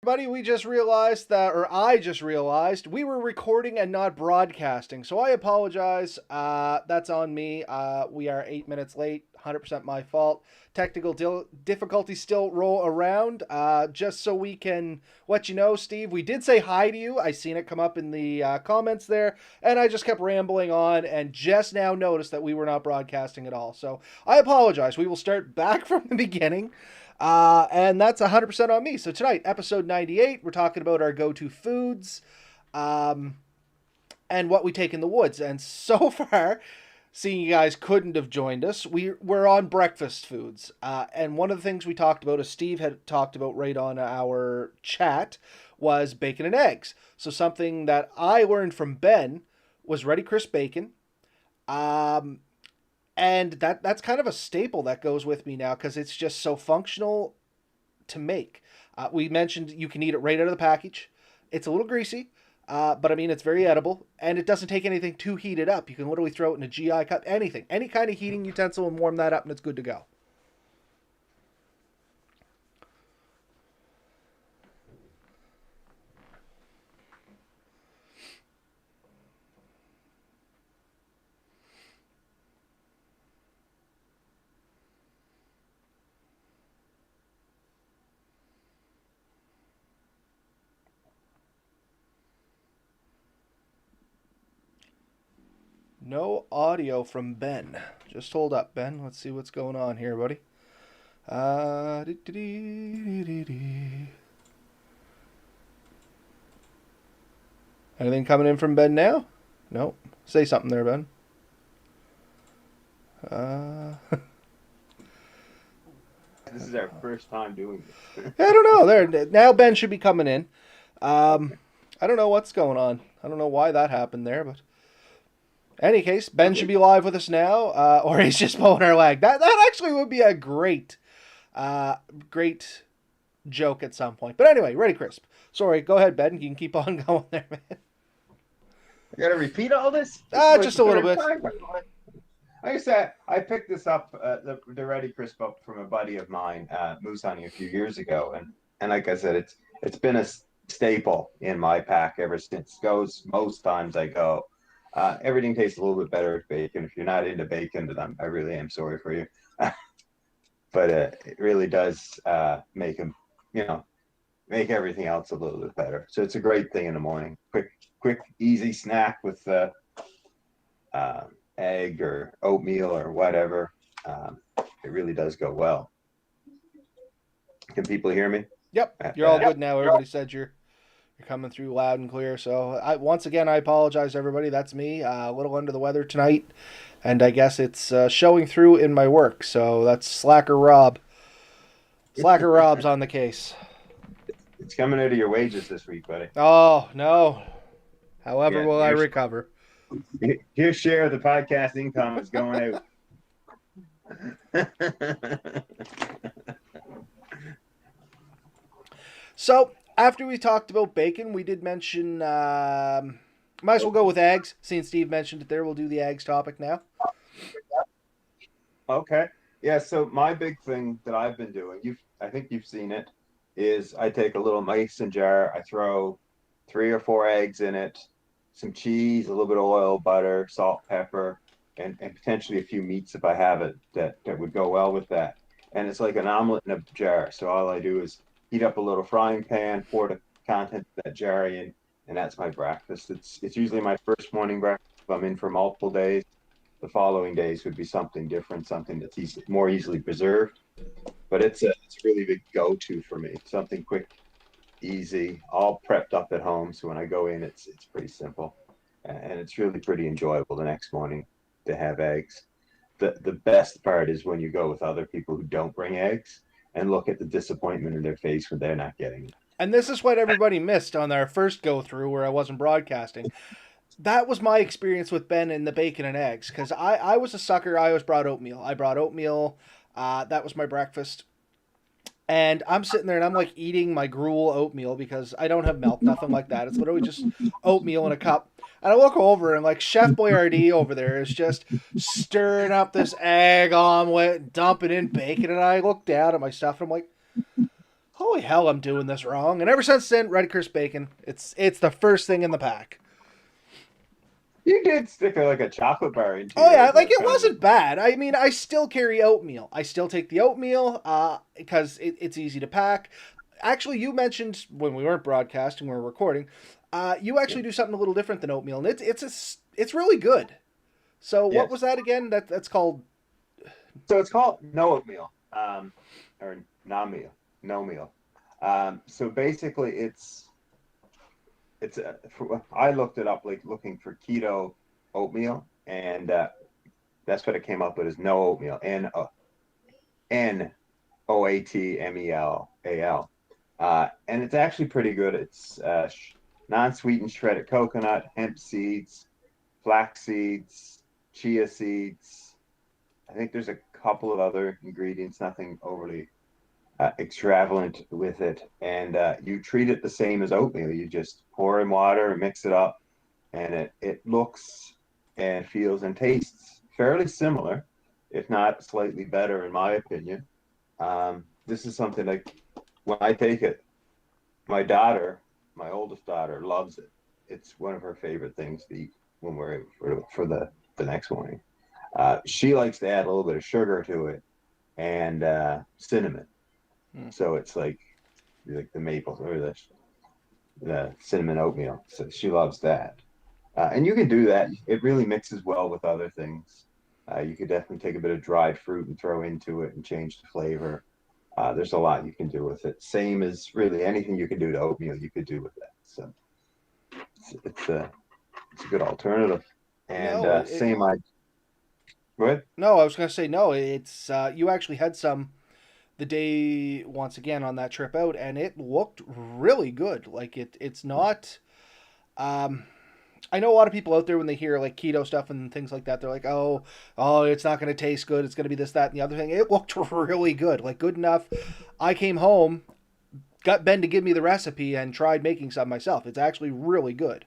Everybody, we just realized that, or I just realized, we were recording and not broadcasting. So I apologize. That's on me. We are 8 minutes late. 100% my fault. Technical difficulties still roll around. Just so we can let you know, Steve, we did say hi to you. I seen it come up in the comments there, and I just kept rambling on and just now noticed that we were not broadcasting at all. So I apologize. We will start back from the beginning. And that's 100% on me. So tonight, episode 98, we're talking about our go-to foods and what we take in the woods. And so far, seeing you guys couldn't have joined us, we're on breakfast foods. And one of the things we talked about, as Steve had talked about right on our chat, was bacon and eggs. So something that I learned from Ben was ready crisp bacon. And that's kind of a staple that goes with me now because it's just so functional to make. We mentioned you can eat it right out of the package. It's a little greasy, but I mean, it's very edible, and it doesn't take anything too heated up. You can literally throw it in a GI cup, anything. Any kind of heating utensil and warm that up, and it's good to go. No audio from Ben. Just hold up, Ben. Let's see what's going on here, buddy. Anything coming in from Ben now? Nope. Say something there, Ben. This is our first time doing this. I don't know. There now, Ben should be coming in. I don't know what's going on. I don't know why that happened there, but any case, Ben should be live with us now, or he's just pulling our leg. That actually would be a great joke at some point. But anyway, ready crisp. Sorry, go ahead, Ben. You can keep on going there, man. I gotta repeat all this? Just a little bit. Like I said, I picked this up, the Ready Crisp up from a buddy of mine, moose hunting a few years ago, and like I said, it's been a staple in my pack ever since. Goes most times I go. Everything tastes a little bit better with bacon. If you're not into bacon, then I really am sorry for you. But it really does make them, make everything else a little bit better. So it's a great thing in the morning. Quick, easy snack with egg or oatmeal or whatever. It really does go well. Can people hear me? Yep, you're all good now. Everybody said you're coming through loud and clear. So once again, I apologize, everybody. That's me. A little under the weather tonight, and I guess it's showing through in my work. So that's Slacker Rob. Slacker Rob's on the case. It's coming out of your wages this week, buddy. Oh no. However, will I recover? Your share of the podcast income is going out. So after we talked about bacon, we did mention, might as well go with eggs. Seeing Steve mentioned it there, we'll do the eggs topic now. Okay. Yeah, so my big thing that I've been doing, I think you've seen it, is I take a little mason jar, I throw 3 or 4 eggs in it, some cheese, a little bit of oil, butter, salt, pepper, and potentially a few meats if I have it that would go well with that. And it's like an omelet in a jar. So all I do is heat up a little frying pan, pour the content of that jar in, and that's my breakfast. It's usually my first morning breakfast. If I'm in for multiple days, the following days would be something different, something that's more easily preserved. But it's a really big go-to for me. Something quick, easy, all prepped up at home. So when I go in, it's pretty simple, and it's really pretty enjoyable the next morning to have eggs. The best part is when you go with other people who don't bring eggs and look at the disappointment in their face when they're not getting it. And this is what everybody missed on our first go through where I wasn't broadcasting. That was my experience with Ben and the bacon and eggs, because I was a sucker. I always brought oatmeal. I brought oatmeal. That was my breakfast. And I'm sitting there and I'm like eating my gruel oatmeal because I don't have milk, nothing like that. It's literally just oatmeal in a cup. And I look over and like Chef Boyardee over there is just stirring up this egg omelet, dumping in bacon. And I look down at my stuff and I'm like, holy hell, I'm doing this wrong. And ever since then, Red Crisp bacon. It's the first thing in the pack. You did stick like a chocolate bar into Oh yeah, yours. like That's it kind of wasn't bad. I mean, I still carry oatmeal. I still take the oatmeal because it's easy to pack. Actually, you mentioned when we weren't broadcasting, we were recording. You yeah. actually do something a little different than oatmeal, and it's really good. So what was Yes. that again? That's called. So it's called no oatmeal, or meal, no meal. So basically, I looked it up like looking for keto oatmeal, and that's what it came up with is no oatmeal. Noatmeal. And it's actually pretty good. It's non-sweetened shredded coconut, hemp seeds, flax seeds, chia seeds. I think there's a couple of other ingredients, nothing overly extravagant with it. And you treat it the same as oatmeal. You just pour in water and mix it up, and it looks and feels and tastes fairly similar, if not slightly better, in my opinion. This is something like when I take it, my daughter, my oldest daughter, loves it. It's one of her favorite things to eat when we're for the next morning. She likes to add a little bit of sugar to it and cinnamon. Hmm. So it's like the maple or the cinnamon oatmeal. So she loves that. And you can do that. It really mixes well with other things. You could definitely take a bit of dried fruit and throw into it and change the flavor. There's a lot you can do with it. Same as really anything you can do to oatmeal, you could do with that. So it's a good alternative. And No, same, I go ahead. no. I was gonna say no. It's you actually had some the day once again on that trip out, and it looked really good. Like it's not. Um, I know a lot of people out there when they hear like keto stuff and things like that, they're like, oh, it's not going to taste good. It's going to be this, that, and the other thing. It looked really good, like good enough. I came home, got Ben to give me the recipe, and tried making some myself. It's actually really good.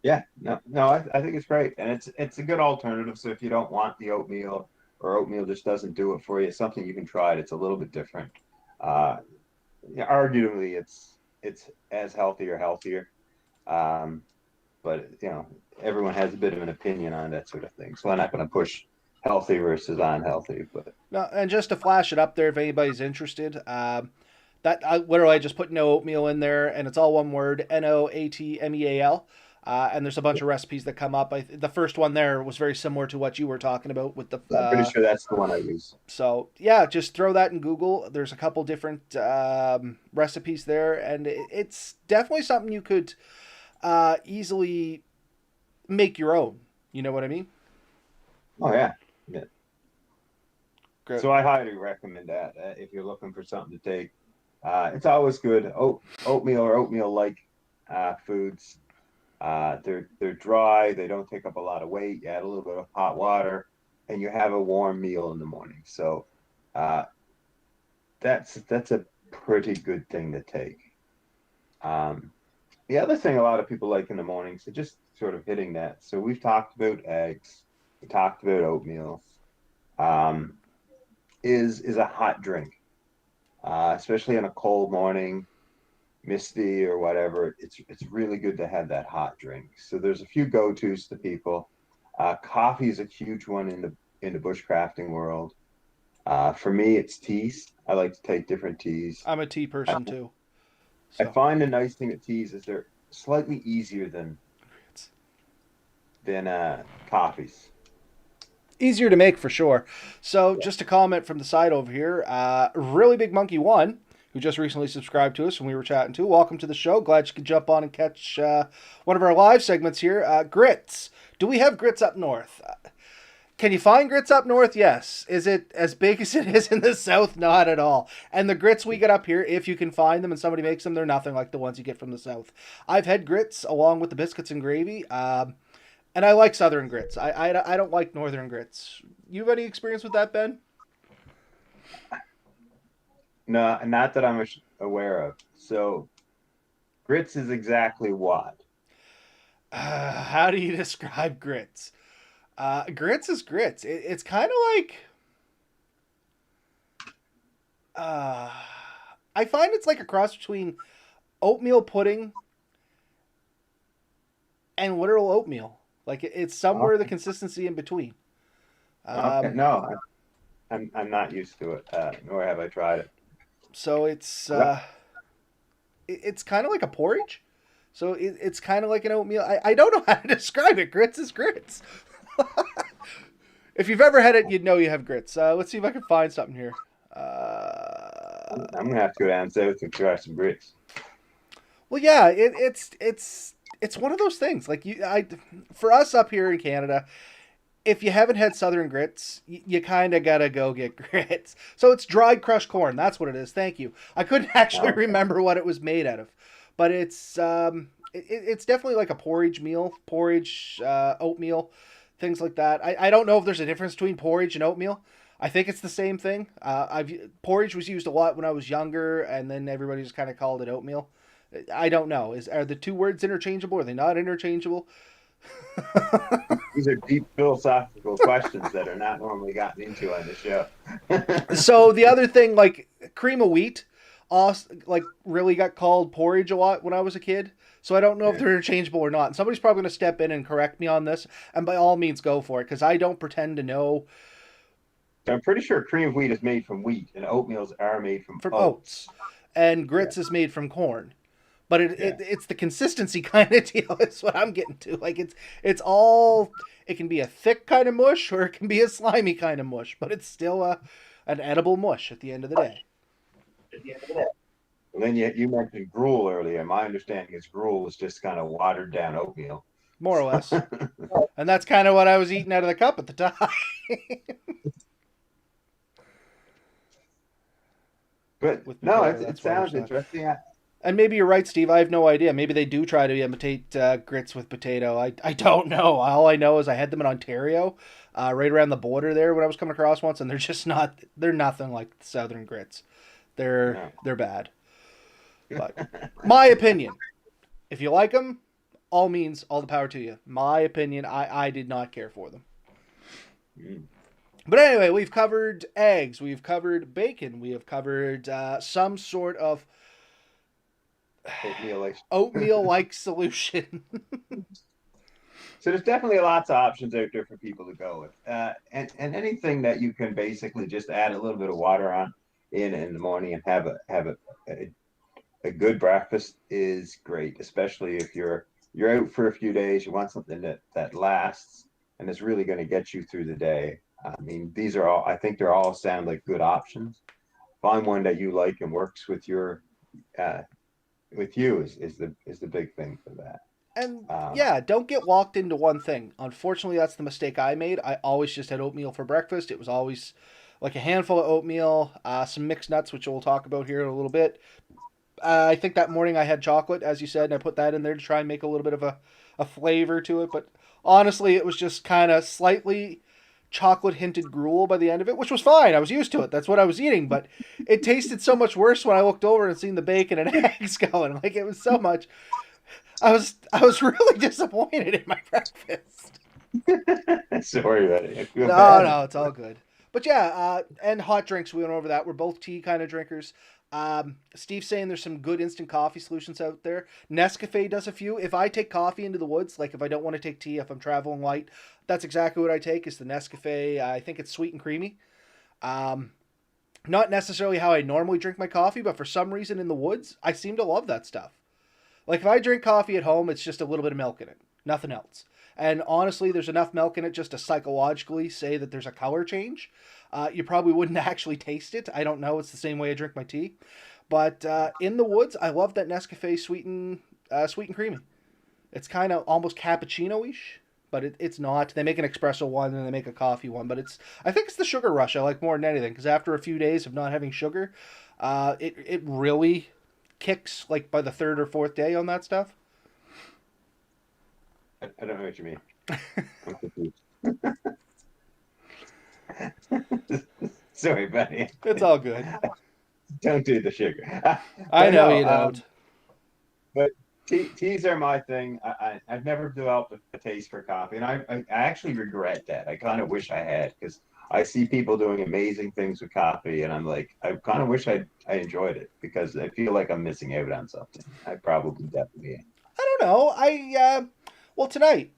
Yeah, no, I think it's great, and it's a good alternative. So if you don't want the oatmeal, or oatmeal just doesn't do it for you, it's something you can try it. It's a little bit different. Uh, yeah, arguably, it's as healthy or healthier, um, but everyone has a bit of an opinion on that sort of thing. So I'm not going to push healthy versus unhealthy, but No, and just to flash it up there, if anybody's interested, that I literally just put no oatmeal in there, and it's all one word: Noatmeal. And there's a bunch of recipes that come up. The first one there was very similar to what you were talking about with the. I'm pretty sure that's the one I use. So yeah, just throw that in Google. There's a couple different recipes there, and it's definitely something you could easily make your own. You know what I mean? Oh yeah, yeah. Great. So I highly recommend that if you're looking for something to take. It's always good. Oatmeal or oatmeal like foods. They're dry. They don't take up a lot of weight. You add a little bit of hot water, and you have a warm meal in the morning. So uh, that's a pretty good thing to take. Um, the other thing a lot of people like in the morning, so just sort of hitting that. So we've talked about eggs. We talked about oatmeal. Um, is a hot drink, especially on a cold morning, misty or whatever. It's really good to have that hot drink. So there's a few go-tos to people. Coffee is a huge one in the bushcrafting world. For me, it's teas. I like to take different teas. I'm a tea I, person too, I so find the nice thing with teas is they're slightly easier it's than coffees. easier to make for sure. So Yeah. just a comment from the side over here. Really big monkey one, who just recently subscribed to us when we were chatting too. Welcome to the show. Glad you could jump on and catch one of our live segments here. Grits. Do we have grits up north? Can you find grits up north? Yes. Is it as big as it is in the south? Not at all. And the grits we get up here, if you can find them and somebody makes them, they're nothing like the ones you get from the south. I've had grits along with the biscuits and gravy, and I like southern grits. I don't like northern grits. You have any experience with that, Ben? No, not that I'm aware of. So grits is exactly what? How do you describe grits? Grits is grits. It's kind of like uh, I find it's like a cross between oatmeal pudding and literal oatmeal. Like it's somewhere the Okay. consistency in between. Okay. Um, No, I'm not used to it, nor have I tried it. so it's kind of like a porridge. So it's kind of like an oatmeal. I don't know how to describe it. Grits is grits. If you've ever had it, you'd know you have grits. Let's see if I can find something here. I'm gonna have to go down south and try some grits. Well, yeah, it's one of those things. Like for us up here in Canada, if you haven't had Southern grits, you kind of gotta go get grits. So it's dried crushed corn. That's what it is. Thank you. I couldn't actually Okay. remember what it was made out of, but it's definitely like a porridge meal, porridge, oatmeal, things like that. I don't know if there's a difference between porridge and oatmeal. I think it's the same thing. Porridge was used a lot when I was younger, and then everybody just kind of called it oatmeal. I don't know. Are the two words interchangeable? Are they not interchangeable? These are deep philosophical questions that are not normally gotten into on the show. So the other thing, like cream of wheat, like really got called porridge a lot when I was a kid. So I don't know if Yeah. they're interchangeable or not. And somebody's probably going to step in and correct me on this. And by all means, go for it because I don't pretend to know So I'm pretty sure cream of wheat is made from wheat, and oatmeals are made from from oats. oats, and Yeah, grits is made from corn. But yeah. it's the consistency kind of deal. Is what I'm getting to. Like it's all. It can be a thick kind of mush or it can be a slimy kind of mush, but it's still an edible mush at the end of the day, And then you mentioned gruel earlier. My understanding is gruel is just kind of watered down oatmeal. more or less. And that's kind of what I was eating out of the cup at the time. But With no, potato. it That's why there's sounds not. interesting. And maybe you're right, Steve. I have no idea. Maybe they do try to imitate grits with potato. I don't know. All I know is I had them in Ontario, right around the border there when I was coming across once, and they're just not. They're nothing like the Southern grits. No. They're bad. But my opinion, if you like them, all means all the power to you. My opinion, I did not care for them. Mm. But anyway, we've covered eggs, we've covered bacon, we have covered some sort of Oatmeal like. oatmeal like solution. So there's definitely lots of options out there for people to go with, and anything that you can basically just add a little bit of water on in the morning and have a good breakfast is great, especially if you're out for a few days. You want something that lasts and is really going to get you through the day. I mean, these are all. I think they're all sound like good options. Find one that you like and works uh, with you is the big thing for that. And Um, yeah, don't get locked into one thing. Unfortunately, that's the mistake I made. I always just had oatmeal for breakfast. It was always like a handful of oatmeal, some mixed nuts, which we'll talk about here in a little bit. I think that morning I had chocolate, as you said, and I put that in there to try and make a little bit of a flavor to it. But honestly, it was just kind of slightly chocolate hinted gruel by the end of it, which was fine. I was used to it. That's what I was eating. But it tasted so much worse when I looked over and seen the bacon and eggs going. Like it was so much. I was really disappointed in my breakfast. sorry, buddy. I feel No, bad. no, it's all good. But yeah, and hot drinks. We went over that. We're both tea kind of drinkers. Steve's saying there's some good instant coffee solutions out there. Nescafe does a few. If I take coffee into the woods, like if I don't want to take tea, if I'm traveling light, that's exactly what I take. Is the Nescafe. I think it's sweet and creamy. Um, Not necessarily how I normally drink my coffee, but for some reason in the woods, I seem to love that stuff. Like if I drink coffee at home, it's just a little bit of milk in it, nothing else. And honestly, there's enough milk in it just to psychologically say that there's a color change. You probably wouldn't actually taste it. I don't know. It's the same way I drink my tea. But in the woods, I love that Nescafe sweet and creamy. It's kind of almost cappuccino-ish, but it's not. They make an espresso one and they make a coffee one, but I think it's the sugar rush I like more than anything because after a few days of not having sugar, it really kicks like by the third or fourth day on that stuff. I don't know what you mean. I'm confused. Sorry, buddy. It's all good. Don't do the sugar. I But know no, you don't. but teas are my thing. I've never developed a taste for coffee, and I actually regret that. I kind of wish I had because I see people doing amazing things with coffee, and I'm like, I kind of wish I enjoyed it because I feel like I'm missing out on something. I probably definitely am. I don't know. Well, tonight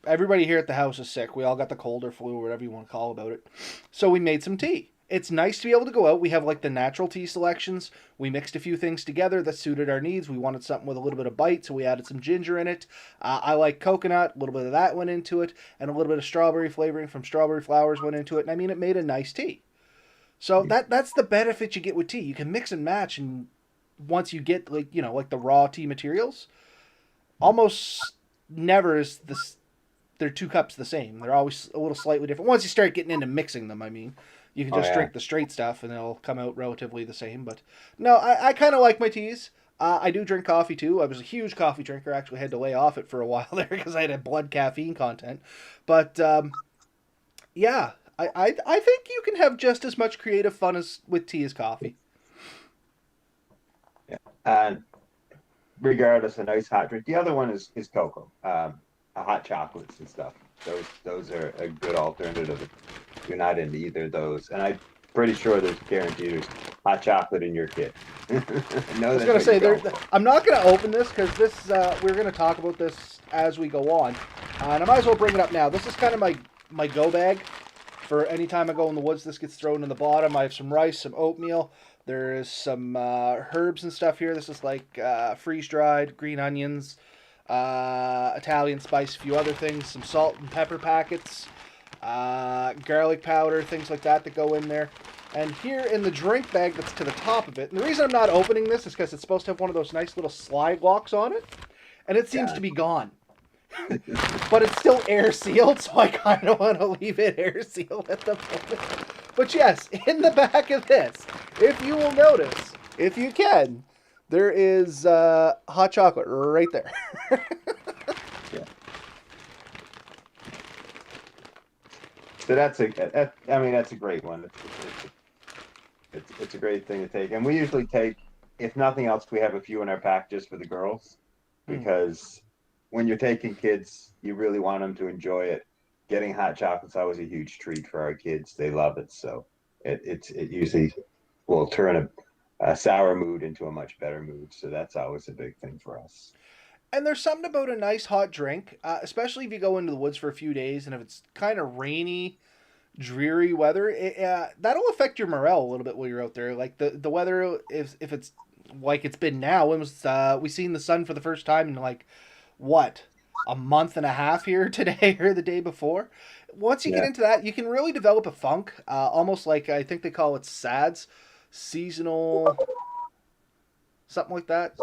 everybody here at the house is sick. We all got the cold or flu or whatever you want to call about it. So we made some tea. It's nice to be able to go out. We have like the natural tea selections. We mixed a few things together that suited our needs. We wanted something with a little bit of bite, so we added some ginger in it. I like coconut. A little bit of that went into it, and a little bit of strawberry flavoring from strawberry flowers went into it. And I mean, it made a nice tea. So that's the benefit you get with tea. You can mix and match, and once you get like the raw tea materials, almost never is this. They're two cups the same. They're always a little slightly different. Once you start getting into mixing them, I mean, you can Oh just yeah. drink the straight stuff and it'll come out relatively the same. But no, I kind of like my teas. I do drink coffee too. I was a huge coffee drinker. Actually, had to lay off it for a while there because I had a blood caffeine content. But yeah, I think you can have just as much creative fun as with tea as coffee. Yeah. And regardless, a nice hot drink. The other one is cocoa, hot chocolates and stuff. Those are a good alternative if you're not into either of those. And I'm pretty sure there's guaranteed there's hot chocolate in your kit. I I know was that's gonna what you're say going for. I'm not gonna open this because this we're gonna talk about this as we go on, and I might as well bring it up now. This is kind of my go bag for any time I go in the woods. This gets thrown in the bottom. I have some rice, some oatmeal. There is some herbs and stuff here. This is like freeze dried green onions, Italian spice, a few other things, some salt and pepper packets, garlic powder, things like that go in there. And here in the drink bag that's to the top of it, and the reason I'm not opening this is because it's supposed to have one of those nice little slide locks on it, and it seems Yeah. to be gone. But it's still air sealed, so I kind of want to leave it air sealed at the moment. But yes, in the back of this, if you will notice, if you can, there is hot chocolate right there. Yeah. So I mean, that's a great one. It's a great thing to take. And we usually take, if nothing else, we have a few in our pack just for the girls Mm. because when you're taking kids, you really want them to enjoy it. Getting hot chocolate's always a huge treat for our kids. They love it. So it usually will turn a sour mood into a much better mood. So that's always a big thing for us. And there's something about a nice hot drink, especially if you go into the woods for a few days and if it's kind of rainy, dreary weather, that'll affect your morale a little bit while you're out there. Like the weather, if it's like it's been now, it was we seen the sun for the first time in like what a month and a half here today or the day before. Once you get Yeah. into that, you can really develop a funk, almost like I think they call it SADS, seasonal, something like that.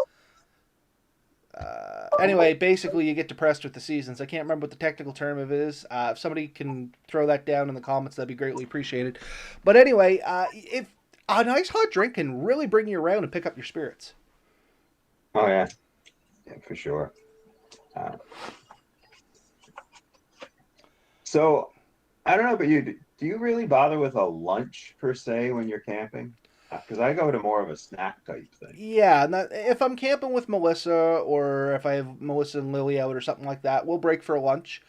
Anyway, basically, you get depressed with the seasons. I can't remember what the technical term of it is. If somebody can throw that down in the comments, that'd be greatly appreciated. But anyway, if a nice hot drink can really bring you around and pick up your spirits. Oh yeah. Yeah, for sure. Uh, so I don't know about you. Do you really bother with a lunch per se when you're camping? Because I go to more of a snack type thing. Yeah, if I'm camping with Melissa or if I have Melissa and Lily out or something like that, we'll break for a lunch.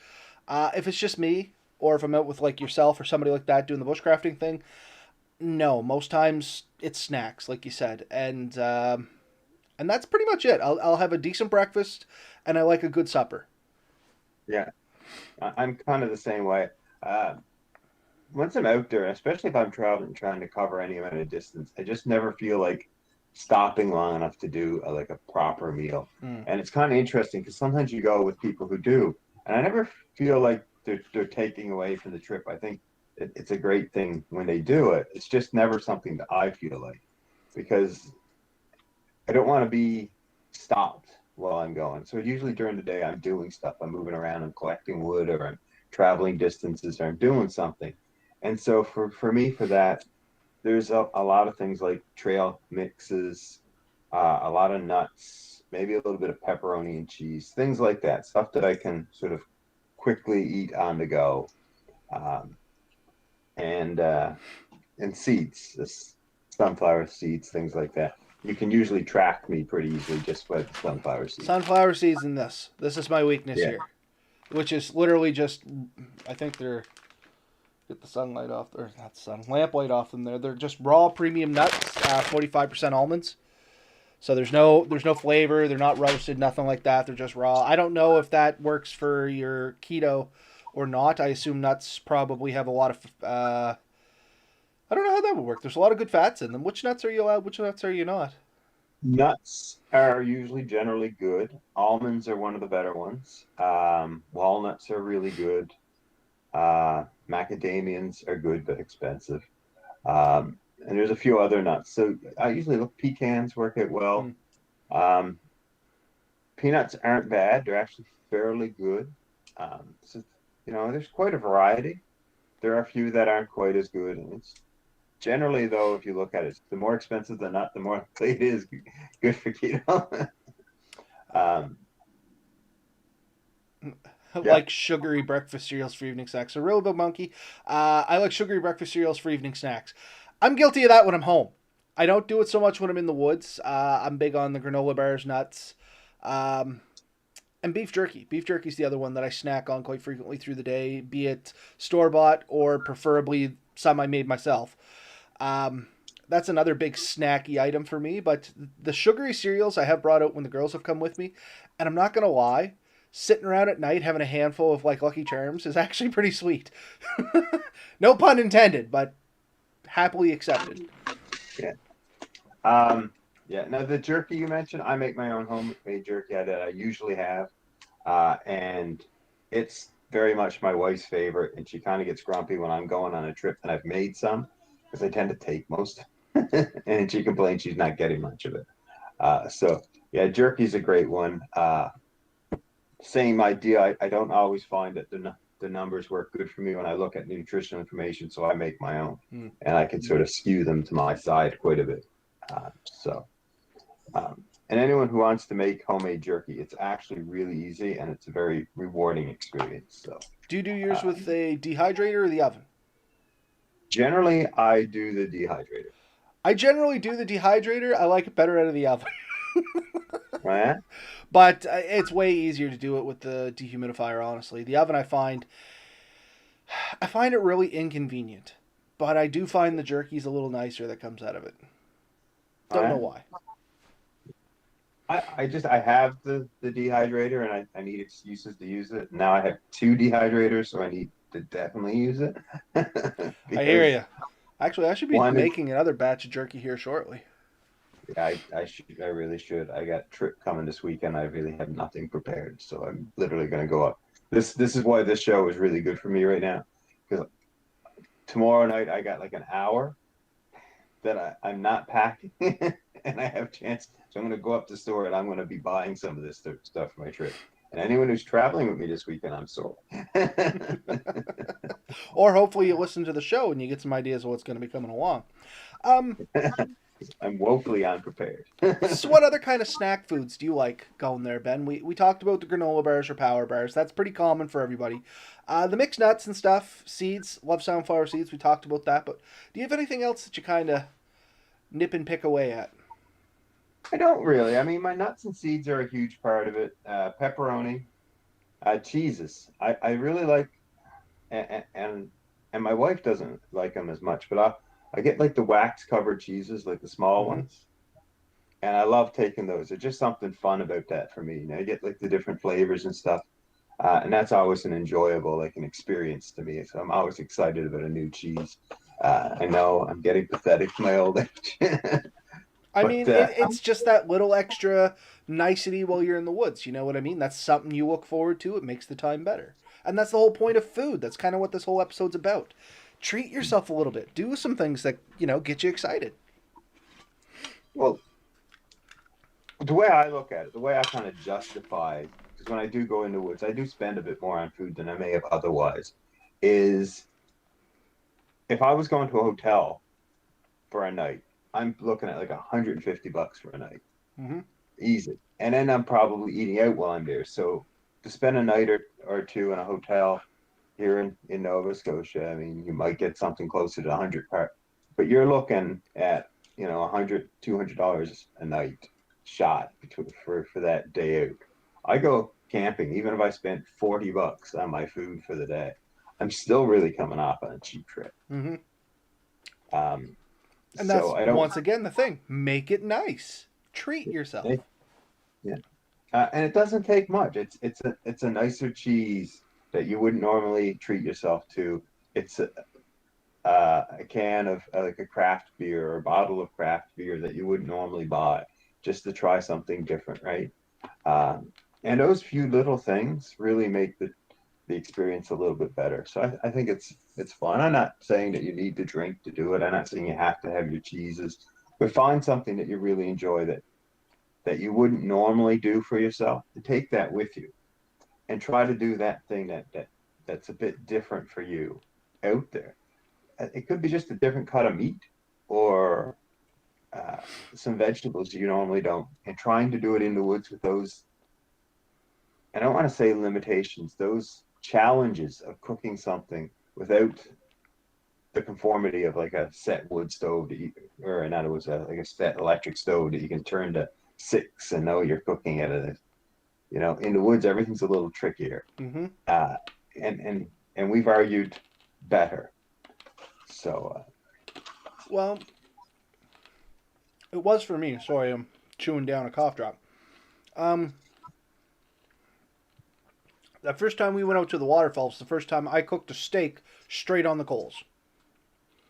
If it's just me, or if I'm out with like yourself or somebody like that doing the bushcrafting thing, no. Most times it's snacks, like you said, and that's pretty much it. I'll have a decent breakfast, and I like a good supper. Yeah, I'm kind of the same way. Uh, Once I'm out there, especially if I'm traveling, trying to cover any amount of distance, I just never feel like stopping long enough to do like a proper meal. Mm. And it's kind of interesting because sometimes you go with people who do, and I never feel like they're taking away from the trip. I think it's a great thing when they do it. It's just never something that I feel like because I don't want to be stopped while I'm going. So usually during the day, I'm doing stuff. I'm moving around, I'm collecting wood, or I'm traveling distances, or I'm doing something. And so for me, for that, there's a lot of things like trail mixes, a lot of nuts, maybe a little bit of pepperoni and cheese, things like that, stuff that I can sort of quickly eat on the go, um, and seeds, this sunflower seeds, things like that. You can usually track me pretty easily just with sunflower seeds. Sunflower seeds in this. This is my weakness Yeah, here, which is literally just. I think they're Get the sunlight off, or not sun, lamplight off them. There, they're just raw premium nuts, 45% almonds. So there's no flavor. They're not roasted, nothing like that. They're just raw. I don't know if that works for your keto or not. I assume nuts probably have a lot of. I don't know how that would work. There's a lot of good fats in them. Which nuts are you allowed? Which nuts are you not? Nuts are usually generally good. Almonds are one of the better ones. Walnuts are really good. Macadamians are good but expensive. And there's a few other nuts. So I usually look pecans work out well. Mm. Um, Peanuts aren't bad. They're actually fairly good. So there's quite a variety. There are a few that aren't quite as good. And it's generally though, if you look at it, the more expensive the nut, the more likely it is good for keto. um, yeah. Like sugary breakfast cereals for evening snacks. A real big monkey. I like sugary breakfast cereals for evening snacks. I'm guilty of that when I'm home. I don't do it so much when I'm in the woods. I'm big on the granola bars, nuts, um, and beef jerky. Beef jerky is the other one that I snack on quite frequently through the day, be it store bought or preferably some I made myself. Um, that's another big snacky item for me. But the sugary cereals I have brought out when the girls have come with me, and I'm not gonna lie, sitting around at night having a handful of like Lucky Charms is actually pretty sweet. No pun intended, but happily accepted. Yeah. Yeah. Now the jerky you mentioned, I make my own homemade jerky that I usually have, and it's very much my wife's favorite. And she kind of gets grumpy when I'm going on a trip and I've made some because I tend to take most, and she complains she's not getting much of it. So yeah, jerky's a great one. Same idea. I don't always find that the numbers work good for me when I look at nutritional information, so I make my own, Mm. and I can sort of skew them to my side quite a bit. And anyone who wants to make homemade jerky, it's actually really easy and it's a very rewarding experience. So Do you do yours uh, with a dehydrator or the oven? generally, I do the dehydrator. I generally do the dehydrator. I like it better out of the oven. Right? But it's way easier to do it with the dehumidifier, honestly. The oven I find it really inconvenient. But I do find the jerky's a little nicer that comes out of it. Don't know Right? why. I have the dehydrator and I need excuses to use it. Now I have two dehydrators, so I need to definitely use it. I hear Because you. Actually, I should be one is making another batch of jerky here shortly. yeah, I really should. I got a trip coming this weekend. I really have nothing prepared, so I'm literally gonna go up. This is why this show is really good for me right now. Because tomorrow night I got like an hour that I'm not packing and I have a chance. So I'm gonna go up to the store and I'm gonna be buying some of this stuff for my trip. And anyone who's traveling with me this weekend, I'm sold. Or hopefully you listen to the show and you get some ideas of what's going to be coming along. Um, I'm woefully unprepared. so what other kind of snack foods do you like going there, Ben? We talked about the granola bars or power bars. That's pretty common for everybody. The mixed nuts and stuff, seeds, love sunflower seeds. We talked about that. But do you have anything else that you kind of nip and pick away at? I don't really. I mean, my nuts and seeds are a huge part of it. Pepperoni, cheeses. I really like, and my wife doesn't like them as much, but I get like the wax covered cheeses, like the small Mm-hmm. ones, and I love taking those. There's just something fun about that for me. I get like the different flavors and stuff, and that's always an enjoyable like an experience to me. So I'm always excited about a new cheese. I know I'm getting pathetic in my old age, I but mean, it's just that little extra nicety while you're in the woods. You know what I mean? That's something you look forward to. It makes the time better. And that's the whole point of food. That's kind of what this whole episode's about. Treat yourself a little bit. Do some things that, get you excited. well, the way I look at it, the way I kind of justify, because when I do go into woods, I do spend a bit more on food than I may have otherwise. Is if I was going to a hotel for a night, I'm looking at like $150 for a night, Mm-hmm. easy. And then I'm probably eating out while I'm there. So to spend a night or two in a hotel here in Nova Scotia, I mean, you might get something closer to 100 per, but you're looking at, $100, $200 a night shot between, for that day out. I go camping, even if I spent $40 on my food for the day. I'm still really coming off on a cheap trip. Mm-hmm. Um, And so that's I don't. once again the thing. Make it nice. Treat yourself. Yeah, and it doesn't take much. It's a nicer cheese that you wouldn't normally treat yourself to. It's a can of like a craft beer or a bottle of craft beer that you wouldn't normally buy just to try something different, right? And those few little things really make the experience a little bit better. So I think it's fun. I'm not saying that you need to drink to do it. I'm not saying you have to have your cheeses, but find something that you really enjoy that you wouldn't normally do for yourself, and take that with you and try to do that thing that's a bit different for you out there. It could be just a different cut of meat or uh, some vegetables you normally don't, and trying to do it in the woods with those. I don't want to say limitations, those challenges of cooking something without the conformity of like a set wood stove that you, or not, it was like a set electric stove that you can turn to six and know you're cooking at a, in the woods, everything's a little trickier. Mm-hmm. Uh, and we've argued better. So, Well, it was for me. Sorry, I'm chewing down a cough drop. Um, the first time we went out to the waterfalls, the first time I cooked a steak straight on the coals,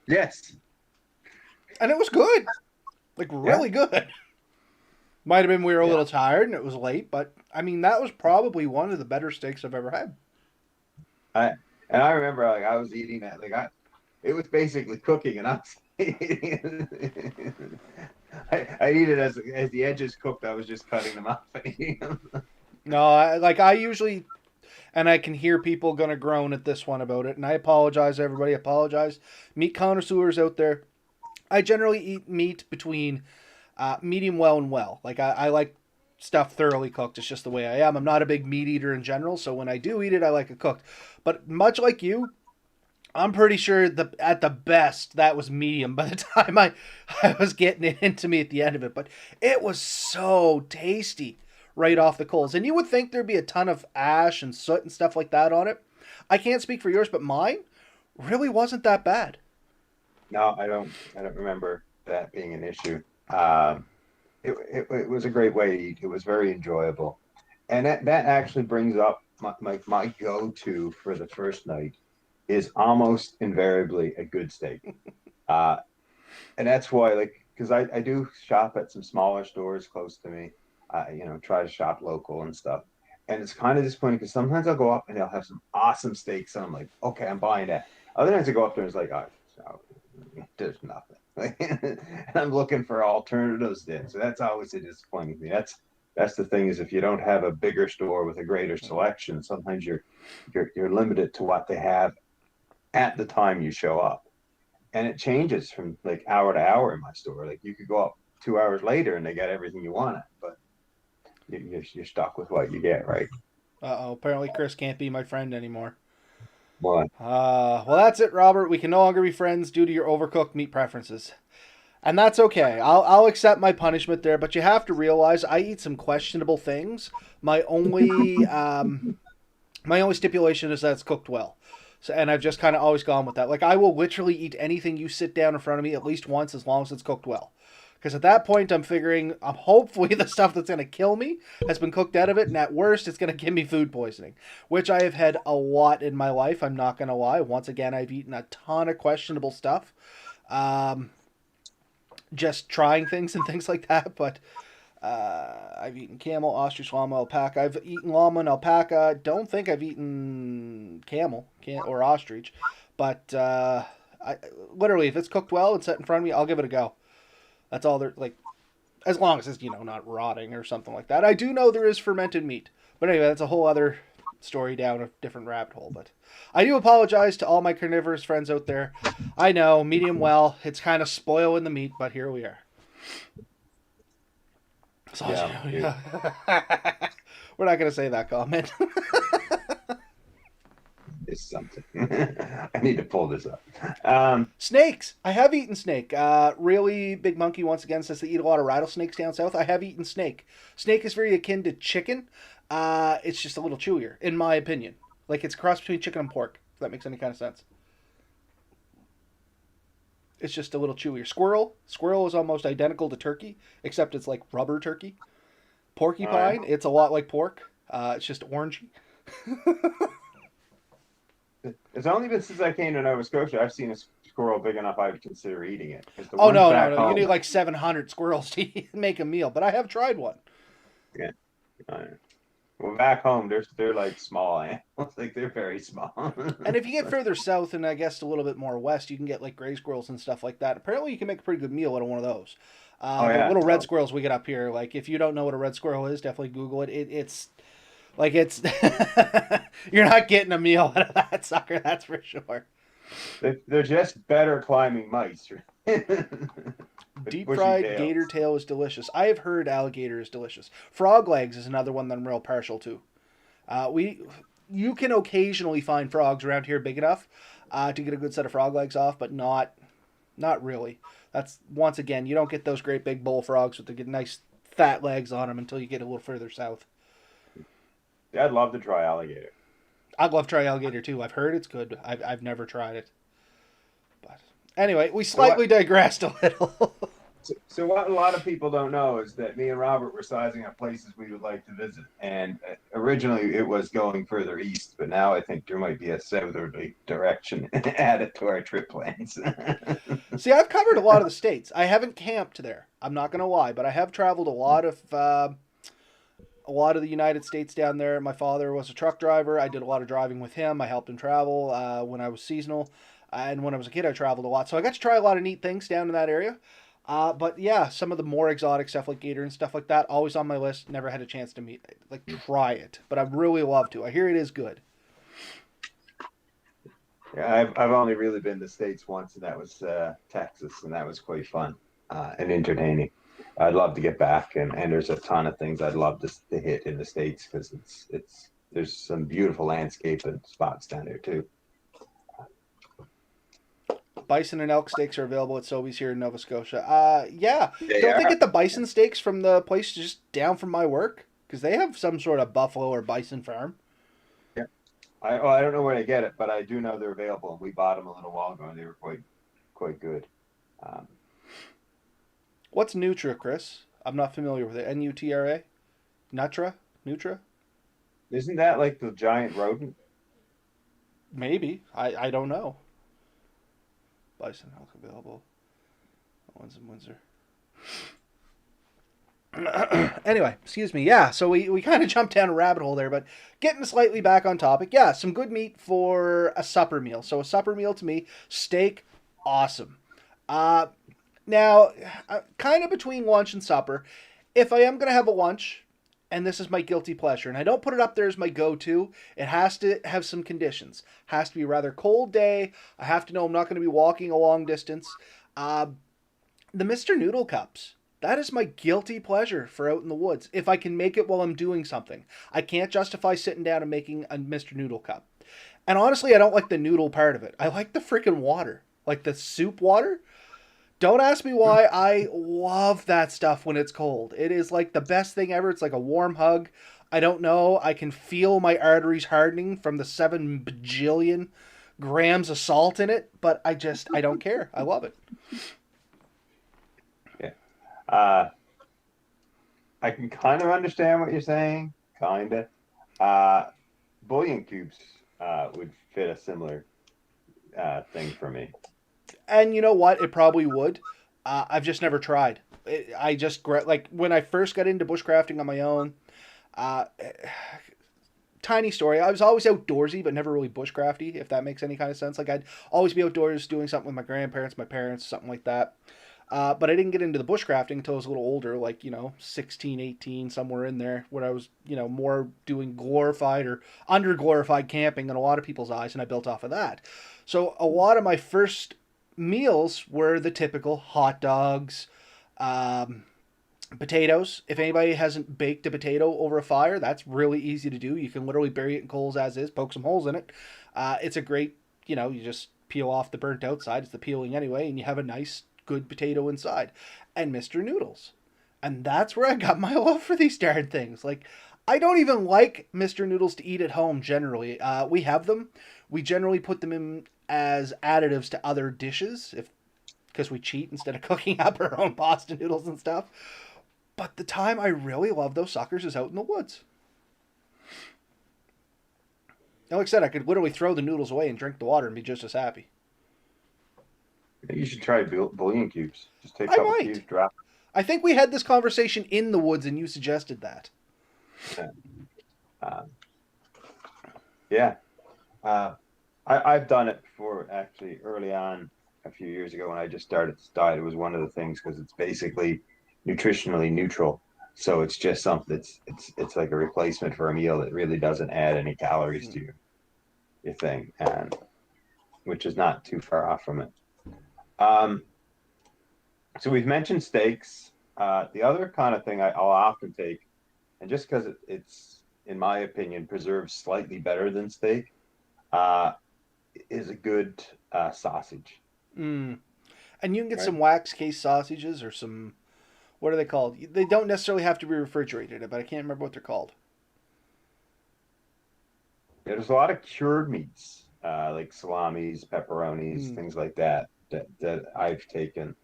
yes. and it was good, like Yeah. really good. Might have been we were a Yeah. little tired and it was late, but I mean that was probably one of the better steaks I've ever had. I and I remember like I was eating that like it was basically cooking and I was eating it. I eat it as the edges cooked. I was just cutting them off and eating them. No, I usually, and I can hear people gonna groan at this one about it, and I apologize, everybody. Apologize, meat connoisseurs out there. I generally eat meat between medium well and well. Like I like stuff thoroughly cooked. It's just the way I am. I'm not a big meat eater in general, so when I do eat it, I like it cooked. But much like you, I'm pretty sure at the best that was medium by the time I was getting it into me at the end of it. But it was so tasty right off the coals. And you would think there'd be a ton of ash and soot and stuff like that on it. I can't speak for yours, but mine really wasn't that bad. No, I don't remember that being an issue. Um, it was a great way to eat. It was very enjoyable, and that actually brings up my go-to for the first night is almost invariably a good steak. Uh, and that's why, like, because I do shop at some smaller stores close to me. Try to shop local and stuff. And it's kind of disappointing because sometimes I'll go up and they'll have some awesome steaks, and I'm like, okay, I'm buying that. Other times I go up there and it's like, oh, there's nothing. And I'm looking for alternatives then. So that's always a disappointing thing. That's the thing, is if you don't have a bigger store with a greater selection, sometimes you're limited to what they have at the time you show up. And it changes from like hour to hour in my store. Like you could go up 2 hours later and they got everything you wanted, but you're stuck with what you get, right? Uh oh, apparently Chris can't be my friend anymore. Well, Well, that's it, Robert. We can no longer be friends due to your overcooked meat preferences. And that's okay. I'll accept my punishment there, but you have to realize I eat some questionable things. My only stipulation is that it's cooked well. So, and I've just kind of always gone with that. Like I will literally eat anything you sit down in front of me at least once as long as it's cooked well. Because at that point, I'm figuring, hopefully the stuff that's going to kill me has been cooked out of it, and at worst, it's going to give me food poisoning, which I have had a lot in my life. I'm not going to lie. Once again, I've eaten a ton of questionable stuff, just trying things and things like that. But I've eaten camel, ostrich, llama, alpaca. I've eaten llama and alpaca. Don't think I've eaten camel or ostrich, but I literally, if it's cooked well and set in front of me, I'll give it a go. That's all they're like, as long as it's, not rotting or something like that. I do know there is fermented meat. But anyway, that's a whole other story down a different rabbit hole. But I do apologize to all my carnivorous friends out there. I know, medium well, it's kind of spoiling the meat, but here we are. So, yeah. we're not going to say that comment. It's something. I need to pull this up. Snakes. I have eaten snake. Really Big Monkey once again says they eat a lot of rattlesnakes down south. I have eaten snake. Snake is very akin to chicken. It's just a little chewier, in my opinion. Like it's a cross between chicken and pork. If that makes any kind of sense. It's just a little chewier. Squirrel is almost identical to turkey, except it's like rubber turkey. All right. Porcupine, it's a lot like pork. It's just orangey. It's only been since I came to Nova Scotia I've seen a squirrel big enough I would consider eating it. Because the Oh ones no, no, back no! You need home, like 700 squirrels to make a meal. But I have tried one. yeah. uh, Well, back home, they're like small animals. Like they're very small. And if you get further south and I guess a little bit more west, you can get like gray squirrels and stuff like that. Apparently, you can make a pretty good meal out of one of those. Oh The yeah. little red So squirrels we get up here, like if you don't know what a red squirrel is, definitely Google it. It's like it's you're not getting a meal out of that sucker, that's for sure. they're just better climbing mice. With Deep bushy fried gator tails. tail is delicious. I have heard alligator is delicious. Frog legs is another one that I'm real partial to. We you can occasionally find frogs around here big enough to get a good set of frog legs off, but not really. That's once again, you don't get those great big bullfrogs with the good, nice fat legs on them until you get a little further south. Yeah, I'd love to try alligator. I'd love to try alligator too. I've heard it's good. I've never tried it. But anyway, we So what? slightly digressed a little. So what a lot of people don't know is that me and Robert were sizing up places we would like to visit, and originally it was going further east, but now I think there might be a southerly direction added to our trip plans. See, I've covered a lot of the states. I haven't camped there. I'm not gonna lie, but I have traveled a lot of the United States down there. My father was a truck driver. I did a lot of driving with him. I helped him travel when I was seasonal. And when I was a kid, I traveled a lot. So I got to try a lot of neat things down in that area. But yeah, some of the more exotic stuff like gator and stuff like that, always on my list. Never had a chance to try it. But I'd really love to. I hear it is good. Yeah, I've only really been to the States once, and that was Texas, and that was quite fun and entertaining. I'd love to get back, and there's a ton of things I'd love to hit in the States because it's there's some beautiful landscape and spots down there too. Bison and elk steaks are available at Sobeys here in Nova Scotia. Yeah. They Don't they are. get the bison steaks from the place just down from my work? Because they have some sort of buffalo or bison farm. Yeah. I don't know where they get it, but I do know they're available. And we bought them a little while ago, and they were quite good. Um, What's Nutra, Chris? I'm not familiar with it. Nutra? Nutra? Nutra? isn't that like the giant rodent? Maybe. I don't know. Bison elk available. One's in Windsor. Anyway, excuse me. Yeah, so we kind of jumped down a rabbit hole there, but getting slightly back on topic. Yeah, some good meat for a supper meal. So a supper meal to me, steak, awesome. Uh, Now, kind of between lunch and supper, if I am going to have a lunch, and this is my guilty pleasure, and I don't put it up there as my go-to, it has to have some conditions. Has to be a rather cold day. I have to know I'm not going to be walking a long distance. Uh, the Mr. Noodle cups. That is my guilty pleasure for out in the woods. If I can make it while I'm doing something. I can't justify sitting down and making a Mr. Noodle cup. And honestly, I don't like the noodle part of it. I like the freaking water. Like the soup water. Don't ask me why. I love that stuff when it's cold. It is like the best thing ever. It's like a warm hug. I don't know. I can feel my arteries hardening from the 7 bajillion grams of salt in it, but I don't care. I love it. Yeah. Uh, I can kind of understand what you're saying, kind of. Bouillon cubes would fit a similar thing for me. And you know what? It probably would. I've just never tried. Like when I first got into bushcrafting on my own. Uh, Tiny story. I was always outdoorsy, but never really bushcrafty. If that makes any kind of sense. Like I'd always be outdoors doing something with my grandparents, my parents, something like that. But I didn't get into the bushcrafting until I was a little older, like, 16, 18, somewhere in there, when I was, more doing glorified or under glorified camping in a lot of people's eyes, and I built off of that. So a lot of my first meals were the typical hot dogs, um, potatoes. If anybody hasn't baked a potato over a fire, that's really easy to do. You can literally bury it in coals as is, poke some holes in it. It's a great, you just peel off the burnt outside. It's the peeling anyway, and you have a nice, good potato inside. And Mr. Noodles. And that's where I got my love for these darn things. Like, I don't even like Mr. Noodles to eat at home generally. We have them. We generally put them in as additives to other dishes if because we cheat instead of cooking up our own pasta noodles and stuff. But the time I really love those suckers is out in the woods. And like I said, I could literally throw the noodles away and drink the water and be just as happy. You should try bouillon cubes. Just take a I couple might. cubes, drop. I think we had this conversation in the woods and you suggested that. Yeah. Um, yeah. I've done it before, actually, early on a few years ago when I just started this diet. It was one of the things because it's basically nutritionally neutral. So it's just something it's like a replacement for a meal that really doesn't add any calories to your thing, and which is not too far off from it. Um, so we've mentioned steaks. The other kind of thing I'll often take, and just because it's, in my opinion, preserved slightly better than steak, uh, is a good sausage. Mm. And you can get Right? some wax case sausages or some, what are they called? They don't necessarily have to be refrigerated, but I can't remember what they're called. Yeah, there's a lot of cured meats, like salamis, pepperonis, Mm. things like that, that I've taken.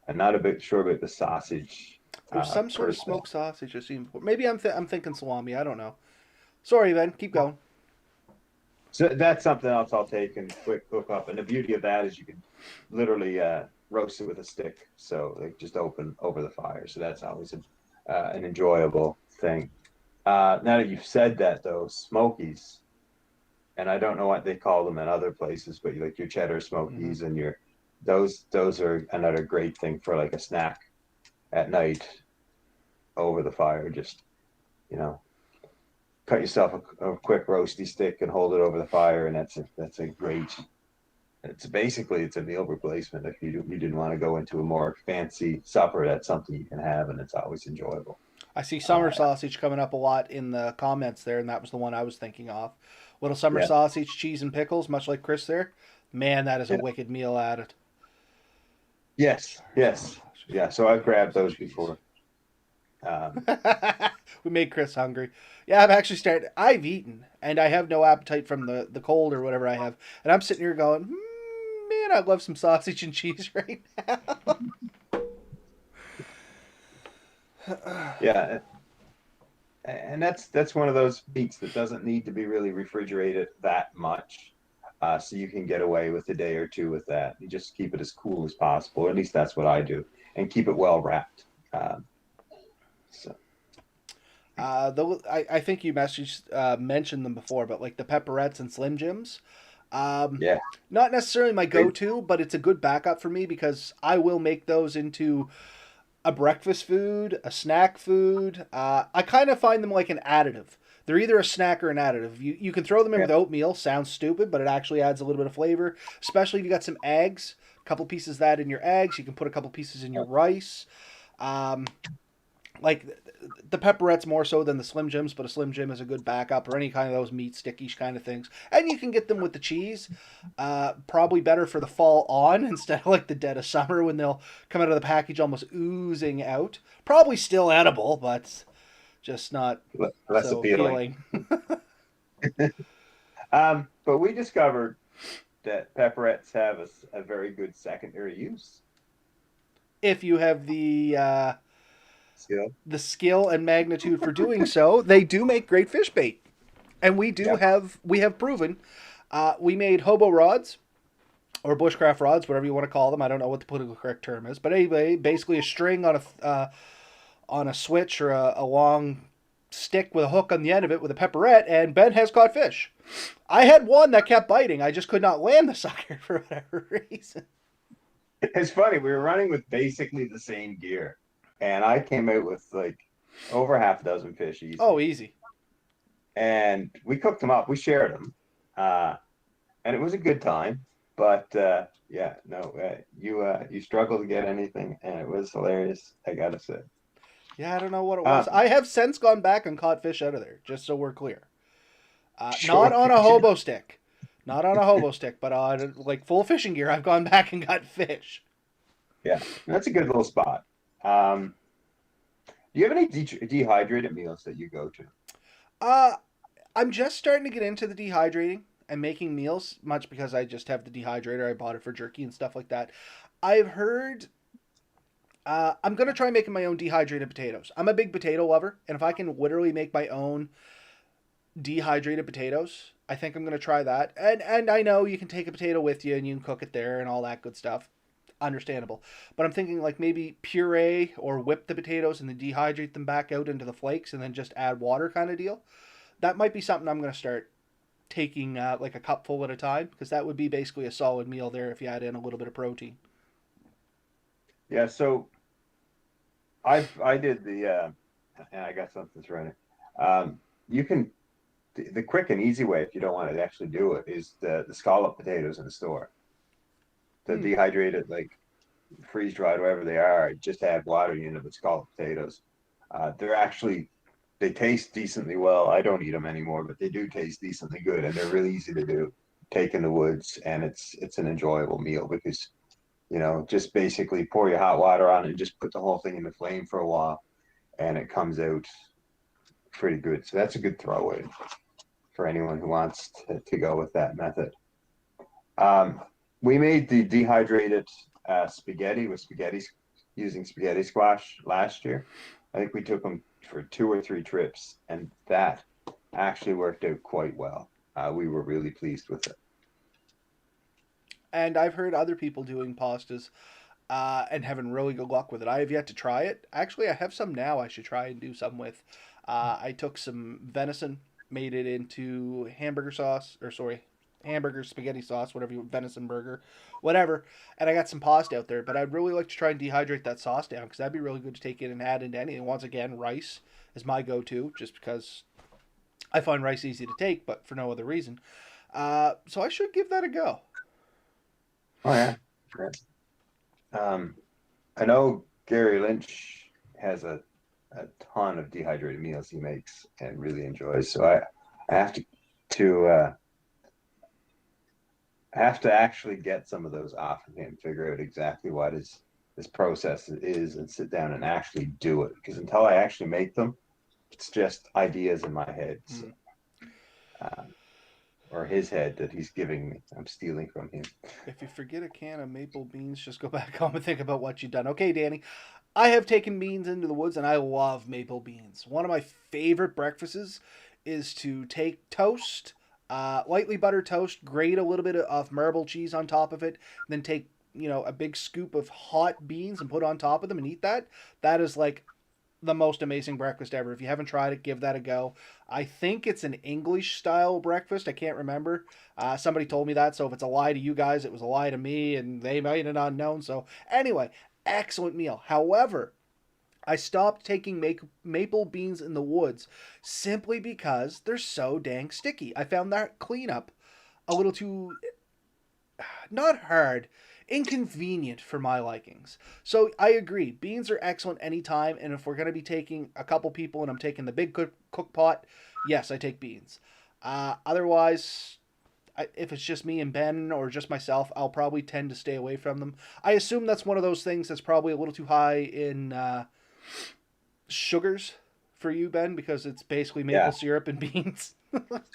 I'm not a bit sure about the sausage There's some sort per of se. smoked sausage I've seen before. Maybe I'm thinking salami. I don't know. Sorry, Ben. Keep going. So that's something else I'll take and quick cook up. And the beauty of that is you can literally roast it with a stick. So like just open over the fire. So that's always an enjoyable thing. Now that you've said that though, Smokies, and I don't know what they call them in other places, but like your cheddar Mm-hmm. Smokies and your those are another great thing for like a snack at night over the fire. Just you know, cut yourself a quick roasty stick and hold it over the fire, and that's a great. It's basically it's a meal replacement. If you didn't want to go into a more fancy supper, that's something you can have, and it's always enjoyable. I see summer Uh, sausage coming up a lot in the comments there, and that was the one I was thinking of. Little summer yeah, sausage, cheese, and pickles, much like Chris there. Man, that is a yeah, wicked meal added. yes, Summer yes, sausage, yeah. So I've pickles, grabbed those cheese. before. Um, We made Chris hungry. Yeah, I've actually started. I've eaten, and I have no appetite from the cold or whatever I have. And I'm sitting here going, man, I'd love some sausage and cheese right now. yeah, and that's one of those meats that doesn't need to be really refrigerated that much. So you can get away with a day or two with that. You just keep it as cool as possible. At least that's what I do, and keep it well wrapped. So I think you mentioned them before, but like the pepperettes and Slim Jims, um, yeah, not necessarily my great. go-to, but it's a good backup for me because I will make those into a breakfast food, a snack food. I kind of find them like an additive. They're either a snack or an additive. You can throw them in Yeah, with oatmeal. Sounds stupid, but it actually adds a little bit of flavor, especially if you got some eggs. A couple pieces of that in your eggs. You can put a couple pieces in your rice. Um, like the pepperettes more so than the Slim Jims, but a Slim Jim is a good backup or any kind of those meat stickies kind of things. And you can get them with the cheese. Probably better for the fall on instead of like the dead of summer when they'll come out of the package almost oozing out. Probably still edible, but just not less so appealing. appealing. But we discovered that pepperettes have a very good secondary use. If you have Skill. the skill and magnitude for doing so, they do make great fish bait. And Yeah. we have proven. We made hobo rods or bushcraft rods, whatever you want to call them. I don't know what the political correct term is, but anyway, basically a string on a switch or a long stick with a hook on the end of it with a pepperette, and Ben has caught fish. I had one that kept biting. I just could not land the sucker for whatever reason. It's funny. We were running with basically the same gear, and I came out with like over half a dozen fish Oh, easy, easy. and we cooked them up. We shared them, uh, and it was a good time. But yeah, no, you struggled to get anything, and it was hilarious. I gotta say. Yeah, I don't know what it Uh, was. I have since gone back and caught fish out of there, just so we're clear. Not sure. on a hobo stick. Not on a hobo stick, but on like full fishing gear, I've gone back and got fish. Yeah, that's a good little spot. Do you have any dehydrated meals that you go to? Uh, I'm just starting to get into the dehydrating and making meals, much because I just have the dehydrator. I bought it for jerky and stuff like that. I've heard. I'm gonna try making my own dehydrated potatoes. I'm a big potato lover, and if I can literally make my own dehydrated potatoes, I think I'm gonna try that. And I know you can take a potato with you and you can cook it there and all that good stuff. Understandable. But I'm thinking like maybe puree or whip the potatoes and then dehydrate them back out into the flakes and then just add water kind of deal. That might be something I'm gonna start taking like a cupful at a time because that would be basically a solid meal there if you add in a little bit of protein. Yeah, so I did and I got something's running. You can the quick and easy way if you don't want to actually do it is the scalloped potatoes in the store. The Hmm. dehydrated, like freeze dried, whatever they are, just add water in it with scalloped potatoes. They're actually they taste decently well. I don't eat them anymore, but they do taste decently good, and they're really easy to do. Take in the woods, and it's an enjoyable meal because just basically pour your hot water on it and just put the whole thing in the flame for a while, and it comes out pretty good. So that's a good throwaway for anyone who wants to go with that method. Um, we made the dehydrated spaghetti with spaghetti using spaghetti squash last year. I think we took them for 2 or 3 trips, and that actually worked out quite well. We were really pleased with it. And I've heard other people doing pastas and having really good luck with it. I have yet to try it. Actually, I have some now. I should try and do some with. I took some venison, made it into hamburger sauce, or sorry, hamburger spaghetti sauce, whatever you venison burger, whatever. And I got some pasta out there. But I'd really like to try and dehydrate that sauce down because that'd be really good to take in and add into anything. Once again, rice is my go-to, just because I find rice easy to take, but for no other reason. So I should give that a go. Oh yeah. Um, I know Gary Lynch has a ton of dehydrated meals he makes and really enjoys. So I have to I have to actually get some of those off of him, figure out exactly what his process is, and sit down and actually do it. Because until I actually make them, it's just ideas in my head, so, Mm. uh, or his head that he's giving me. I'm stealing from him. If you forget a can of maple beans, just go back home and think about what you've done. Okay, Danny, I have taken beans into the woods and I love maple beans. One of my favorite breakfasts is to take toast, lightly buttered toast, grate a little bit of marble cheese on top of it, then take, a big scoop of hot beans and put on top of them and eat that. That is like the most amazing breakfast ever. If you haven't tried it, give that a go. I think it's an English style breakfast. I can't remember. Somebody told me that, so if it's a lie to you guys, it was a lie to me, and they might have not known. So anyway, excellent meal. However, I stopped taking maple beans in the woods simply because they're so dang sticky. I found that cleanup a little too not hard, inconvenient for my likings. So I agree. Beans are excellent anytime, and if we're going to be taking a couple people and I'm taking the big cook pot, yes, I take beans. Otherwise, if it's just me and Ben or just myself, I'll probably tend to stay away from them. I assume that's one of those things that's probably a little too high in sugars for you, Ben, because it's basically maple Yeah, syrup and beans.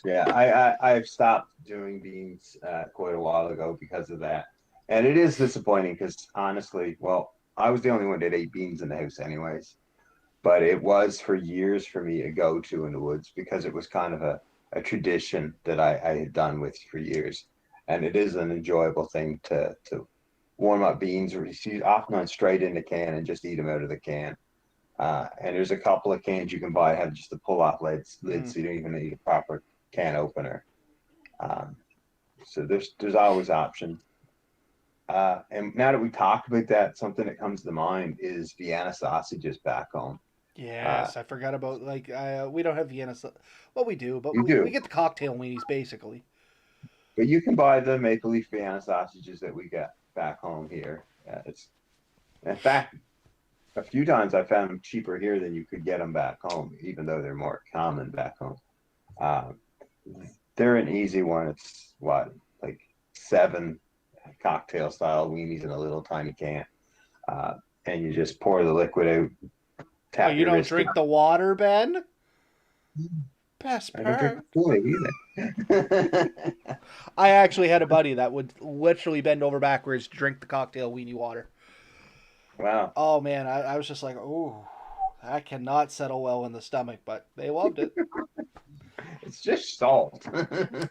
yeah. I've stopped doing beans quite a while ago because of that, and it is disappointing because honestly, well, I was the only one that ate beans in the house, anyways. But it was for years for me a go-to in the woods because it was kind of a tradition that I had done with for years. And it is an enjoyable thing to warm up beans or you often on straight in the can and just eat them out of the can. And there's a couple of cans you can buy that have just the pull-off lids, Mm. so you don't even need a proper can opener. Um, so there's always option. And now that we talked about that, something that comes to mind is Vienna sausages back home. Uh, Yes, I forgot about we don't have Vienna. Well, we do, but you we do. get the cocktail weenies basically. But you can buy the maple leaf Vienna sausages that we got back home here. It's in fact a few times I found them cheaper here than you could get them back home, even though they're more common back home. Um, they're an easy one. It's what like 7 cocktail style weenies in a little tiny can, uh, and you just pour the liquid out, Oh, tap you your don't wrist. drink the water, Ben? Best I don't drink part. Kool-Aid either. I actually had a buddy that would literally bend over backwards to drink the cocktail weenie water. Wow. Oh man, I was just like, oh, that cannot settle well in the stomach, but they loved it. It's just salt.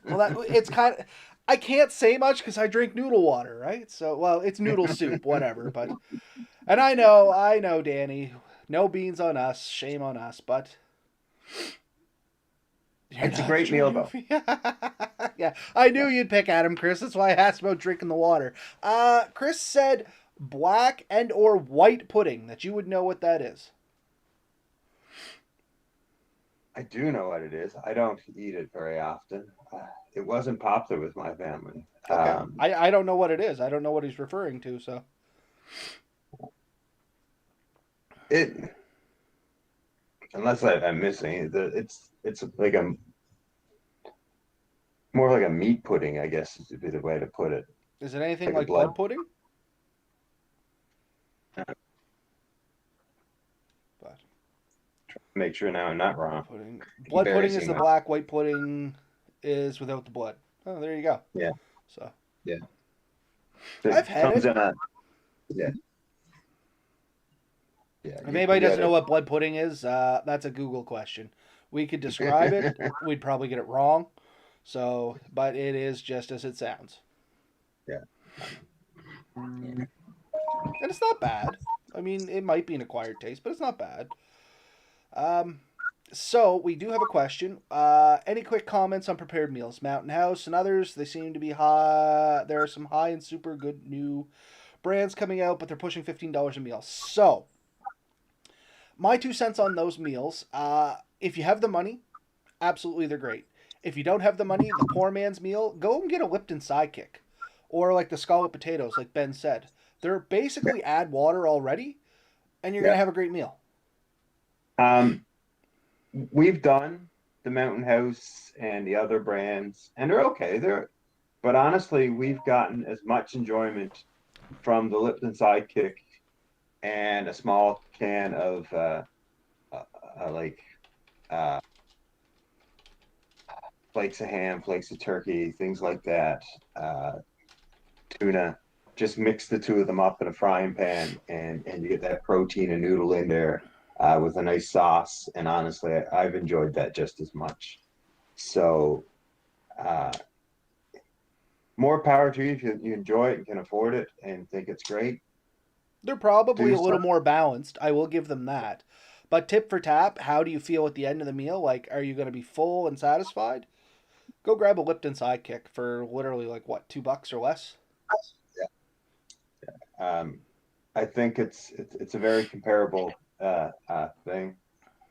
Well, that it's kind of. I can't say much because I drink noodle water, right? So, well, it's noodle soup, whatever. But, and I know, Danny, no beans on us, shame on us. But you're It's a not great meal, drinking. though. Yeah, I knew you'd pick at him, Chris. That's why I asked about drinking the water. Chris said black and or white pudding. That you would know what that is. I do know what it is. I don't eat it very often. It wasn't popular with my family. Okay, I don't know what it is. I don't know what he's referring to. So It unless I'm missing it, it's like a more like a meat pudding, I guess is the way to put it. is it anything Like a like blood. blood pudding? But Make sure now I'm not wrong. pudding. Blood pudding is Embarrassing the that. black. White pudding is without the blood. Oh, there you go. Yeah, So yeah. I've It had comes it. in a yeah, yeah. If You anybody doesn't get know it. what blood pudding is, that's a Google question. We could describe it. We'd probably get it wrong. So, but it is just as it sounds, Yeah. and it's not bad. I mean, it might be an acquired taste, but it's not bad. Um, so we do have a question. Any quick comments on prepared meals? Mountain House and others, they seem to be high. There are some high and super good new brands coming out, but they're pushing $15 a meal. So my 2 cents on those meals. If you have the money, absolutely they're great. If you don't have the money, the poor man's meal, go and get a Lipton Sidekick, or like the Scalloped Potatoes, like Ben said. They're basically add water already, and you're gonna Yeah. have a great meal. Um, we've done the Mountain House and the other brands, and they're okay. But honestly, we've gotten as much enjoyment from the Lipton Sidekick and a small can of uh, like uh, flakes of ham, flakes of turkey, things like that. Uh, Tuna. Just mix the two of them up in a frying pan, and you get that protein and noodle in there with a nice sauce. And honestly, I've enjoyed that just as much. So uh, more power to you if you enjoy it and can afford it and think it's great. They're probably Do a little some. more balanced. I will give them that. But tip for tap, how do you feel at the end of the meal? Like, are you going to be full and satisfied? Go grab a Lipton Sidekick for literally like what, $2 or less. Um, I think it's a very comparable thing.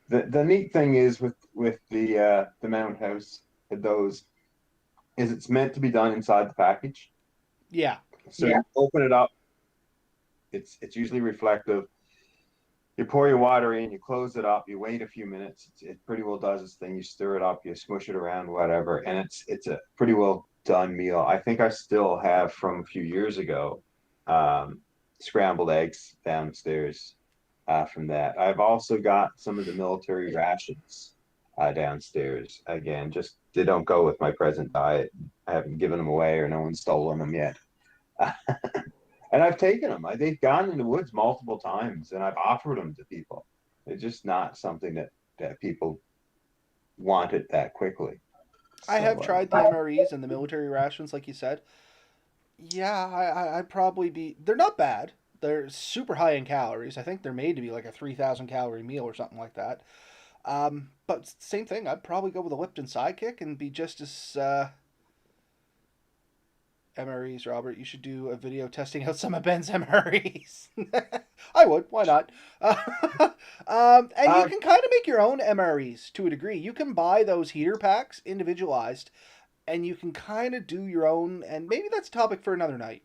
The neat thing is with the Mountain House, those is it's meant to be done inside the package. Yeah, So you open it up. It's usually reflective. You pour your water in, you close it up, you wait a few minutes. It pretty well does its thing. You stir it up, you smush it around, whatever, and it's a pretty well done meal. I think I still have from a few years ago um, scrambled eggs downstairs from that. I've also got some of the military rations downstairs. Again, just they don't go with my present diet. I haven't given them away or no one's stolen them yet. And I've taken them. They've gone in the woods multiple times, and I've offered them to people. It's just not something that people want it that quickly. I have So tried the MREs and the military rations, like you said. Yeah, I'd probably be. They're not bad. They're super high in calories. I think they're made to be like a 3,000 calorie meal or something like that. But same thing. I'd probably go with a Lipton Sidekick and be just as MREs, Robert. You should do a video testing out some of Ben's MREs. I would. Why not? And you uh, can kind of make your own MREs to a degree. You can buy those heater packs individualized, and you can kind of do your own. And maybe that's a topic for another night.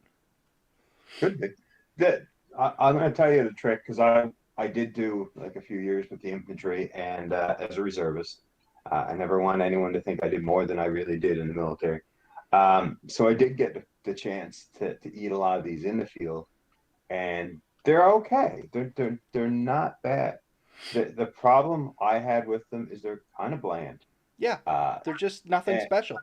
could be. That I'm going to tell you the trick because I did do like a few years with the infantry and as a reservist. I never want anyone to think I did more than I really did in the military. So I did get the chance to eat a lot of these in the field, and they're okay. They're not bad. The problem I had with them is they're kind of bland. Yeah, Uh, they're just nothing and, special.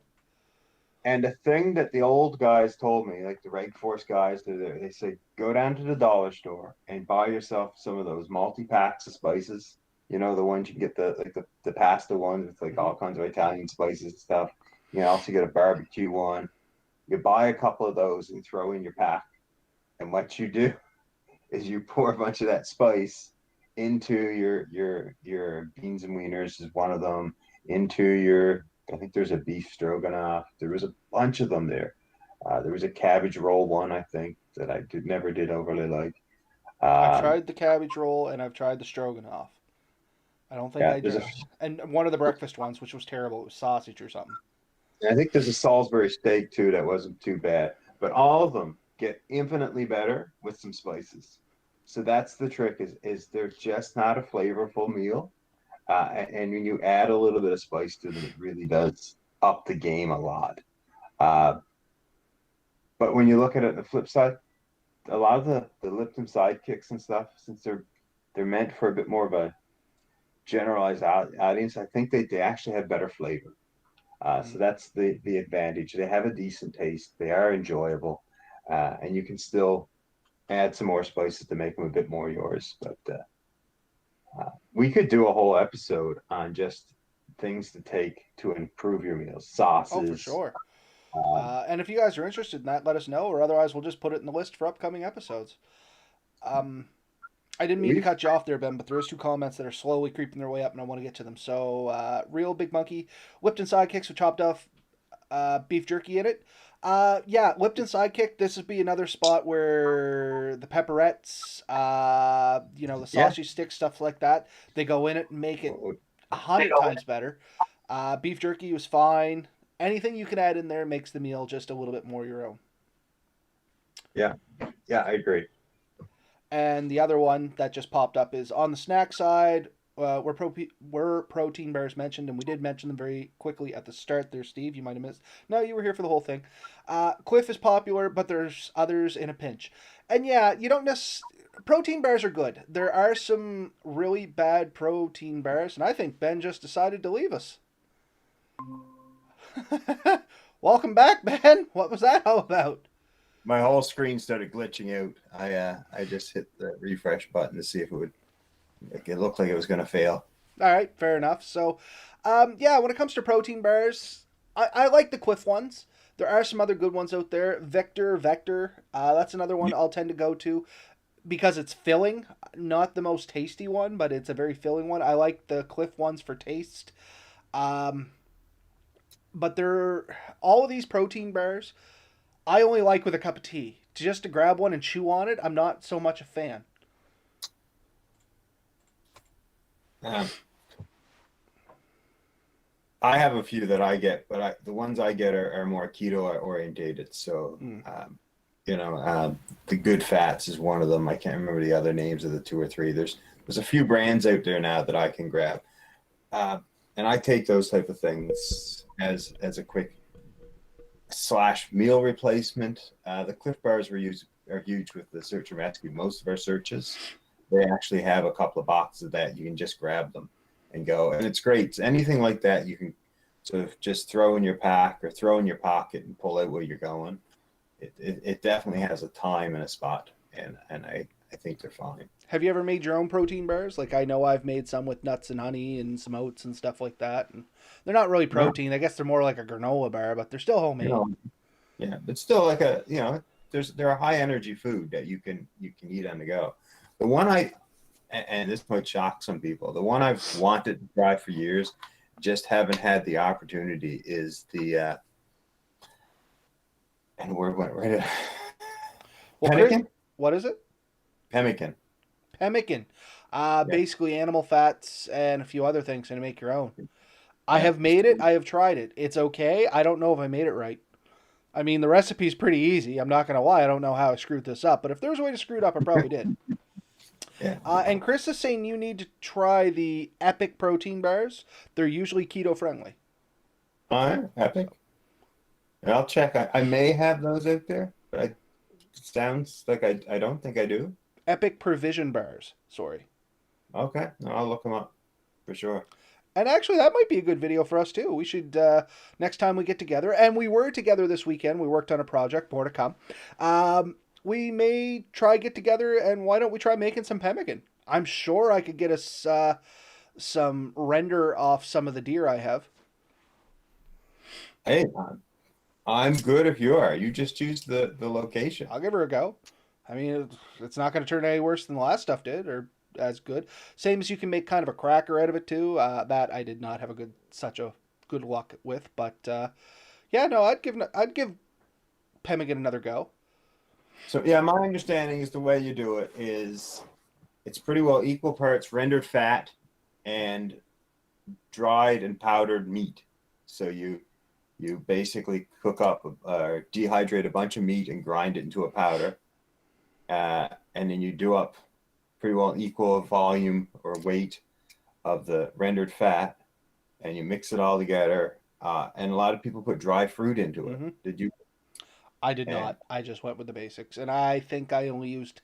and the thing that the old guys told me, like the Rank Force guys, they say go down to the dollar store and buy yourself some of those multi packs of spices. You know, the ones you can get the pasta ones with like Hmm. all kinds of Italian spices and stuff. You can also get a barbecue one. You buy a couple of those and throw in your pack. And what you do is you pour a bunch of that spice into your beans and wieners is one of them, into your I think there's a beef stroganoff. There was a bunch of them there. There was a cabbage roll one I think that I never did overly like. I've Um, tried the cabbage roll and I've tried the stroganoff. I don't think yeah, I did. And one of the breakfast ones, which was terrible, it was sausage or something. I think there's a Salisbury steak too that wasn't too bad, but all of them get infinitely better with some spices. So that's the trick is they're just not a flavorful meal. And when you add a little bit of spice to them, it really does up the game a lot. Uh, but when you look at it on the flip side, a lot of the Lipton sidekicks and stuff, since they're meant for a bit more of a generalized audience, I think they actually have better flavor. So Mm. that's the advantage. They have a decent taste. They are enjoyable, and you can still add some more spices to make them a bit more yours. But we could do a whole episode on just things to take to improve your meals, Oh, for sauces. sure. Um, And if you guys are interested in that, let us know, or otherwise we'll just put it in the list for upcoming episodes. Um, I didn't mean to we've cut you off there, Ben, but there is two comments that are slowly creeping their way up, and I want to get to them. So, real big monkey, Lipton sidekicks with chopped off beef jerky in it. Yeah, Lipton sidekick. This would be another spot where the pepperettes, the yeah. sausage sticks, stuff like that, they go in it and make it 100 times better. Beef jerky was fine. Anything you can add in there makes the meal just a little bit more your own. Yeah, yeah, I agree. And the other one that just popped up is on the snack side. Were protein bars mentioned, and we did mention them very quickly at the start there, Steve. You might have missed. No, you were here for the whole thing. Clif is popular, but there's others in a pinch. And yeah, you don't necessarily. Protein bars are good. There are some really bad protein bars, and I think Ben just decided to leave us. Welcome back, Ben. What was that all about? My whole screen started glitching out. I just hit the refresh button to see if it would. It looked like it was going to fail. All right, fair enough. So, yeah, when it comes to protein bars, I like the Quiff ones. There are some other good ones out there. Vector, that's another one I'll tend to go to because it's filling. Not the most tasty one, but it's a very filling one. I like the Cliff ones for taste. Um, but they're all of these protein bars. I only like with a cup of tea. Just to grab one and chew on it, I'm not so much a fan. Um, I have a few that I get, but the ones I get are more keto orientated. So, Mm. the good fats is one of them. I can't remember the other names of the two or three. There's a few brands out there now that I can grab, and I take those type of things as a quick slash meal replacement. The Clif Bars are huge with the search and rescue. Most of our searches, they actually have a couple of boxes of that. You can just grab them and go, and it's great. Anything like that, you can sort of just throw in your pack or throw in your pocket and pull out where you're going. It definitely has a time and a spot, and I think they're fine. Have you ever made your own protein bars? Like I know I've made some with nuts and honey and some oats and stuff like that. And they're not really No, protein. I guess they're more like a granola bar, but they're still homemade. no, yeah, but still like they're a high energy food that you can eat on the go. The one and this might shock some people. The one I've wanted to try for years, just haven't had the opportunity is the and word went right at Well, Chris, pemmican. what is it? Pemmican. Pemmican. Yeah, Basically animal fats and a few other things and make your own. I yeah. have made it. I have tried it. It's okay. I don't know if I made it right. I mean, the recipe's pretty easy. I'm not going to lie. I don't know how I screwed this up, but if there's a way to screw it up, I probably did. Yeah. And Chris is saying you need to try the Epic protein bars. They're usually keto friendly. All right, epic. So, And I'll check. I may have those out there, but it sounds like I don't think I do. Epic provision bars. Sorry. Okay, no, I'll look them up for sure. And actually, that might be a good video for us too. We should next time we get together, and we were together this weekend. We worked on a project, more to come. We may try get together, and why don't we try making some pemmican? I'm sure I could get us some render off some of the deer I have. Hey, I'm good if you are. You just choose the location. I'll give her a go. I mean, it's not going to turn any worse than the last stuff did, or as good. Same as you can make kind of a cracker out of it too. That I did not have such a good luck with, but yeah, no, I'd give pemmican another go. So yeah, my understanding is the way you do it is it's pretty well equal parts rendered fat and dried and powdered meat. So you basically cook up dehydrate a bunch of meat and grind it into a powder, and then you do up pretty well equal volume or weight of the rendered fat, and you mix it all together. And a lot of people put dry fruit into it. Mm-hmm. Did you? I did not. I just went with the basics, and I think I used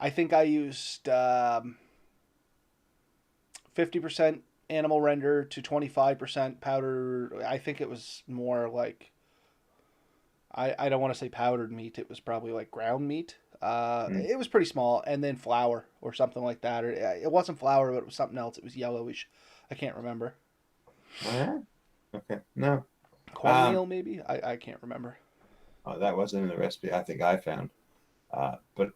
50% animal render to 25% powder. I think it was more like I don't want to say powdered meat. It was probably like ground meat. It was pretty small, and then flour or something like that. Or it wasn't flour, but it was something else. It was yellowish. I can't remember. Okay, no. Cornmeal, maybe. I can't remember. That wasn't in the recipe I think I found, but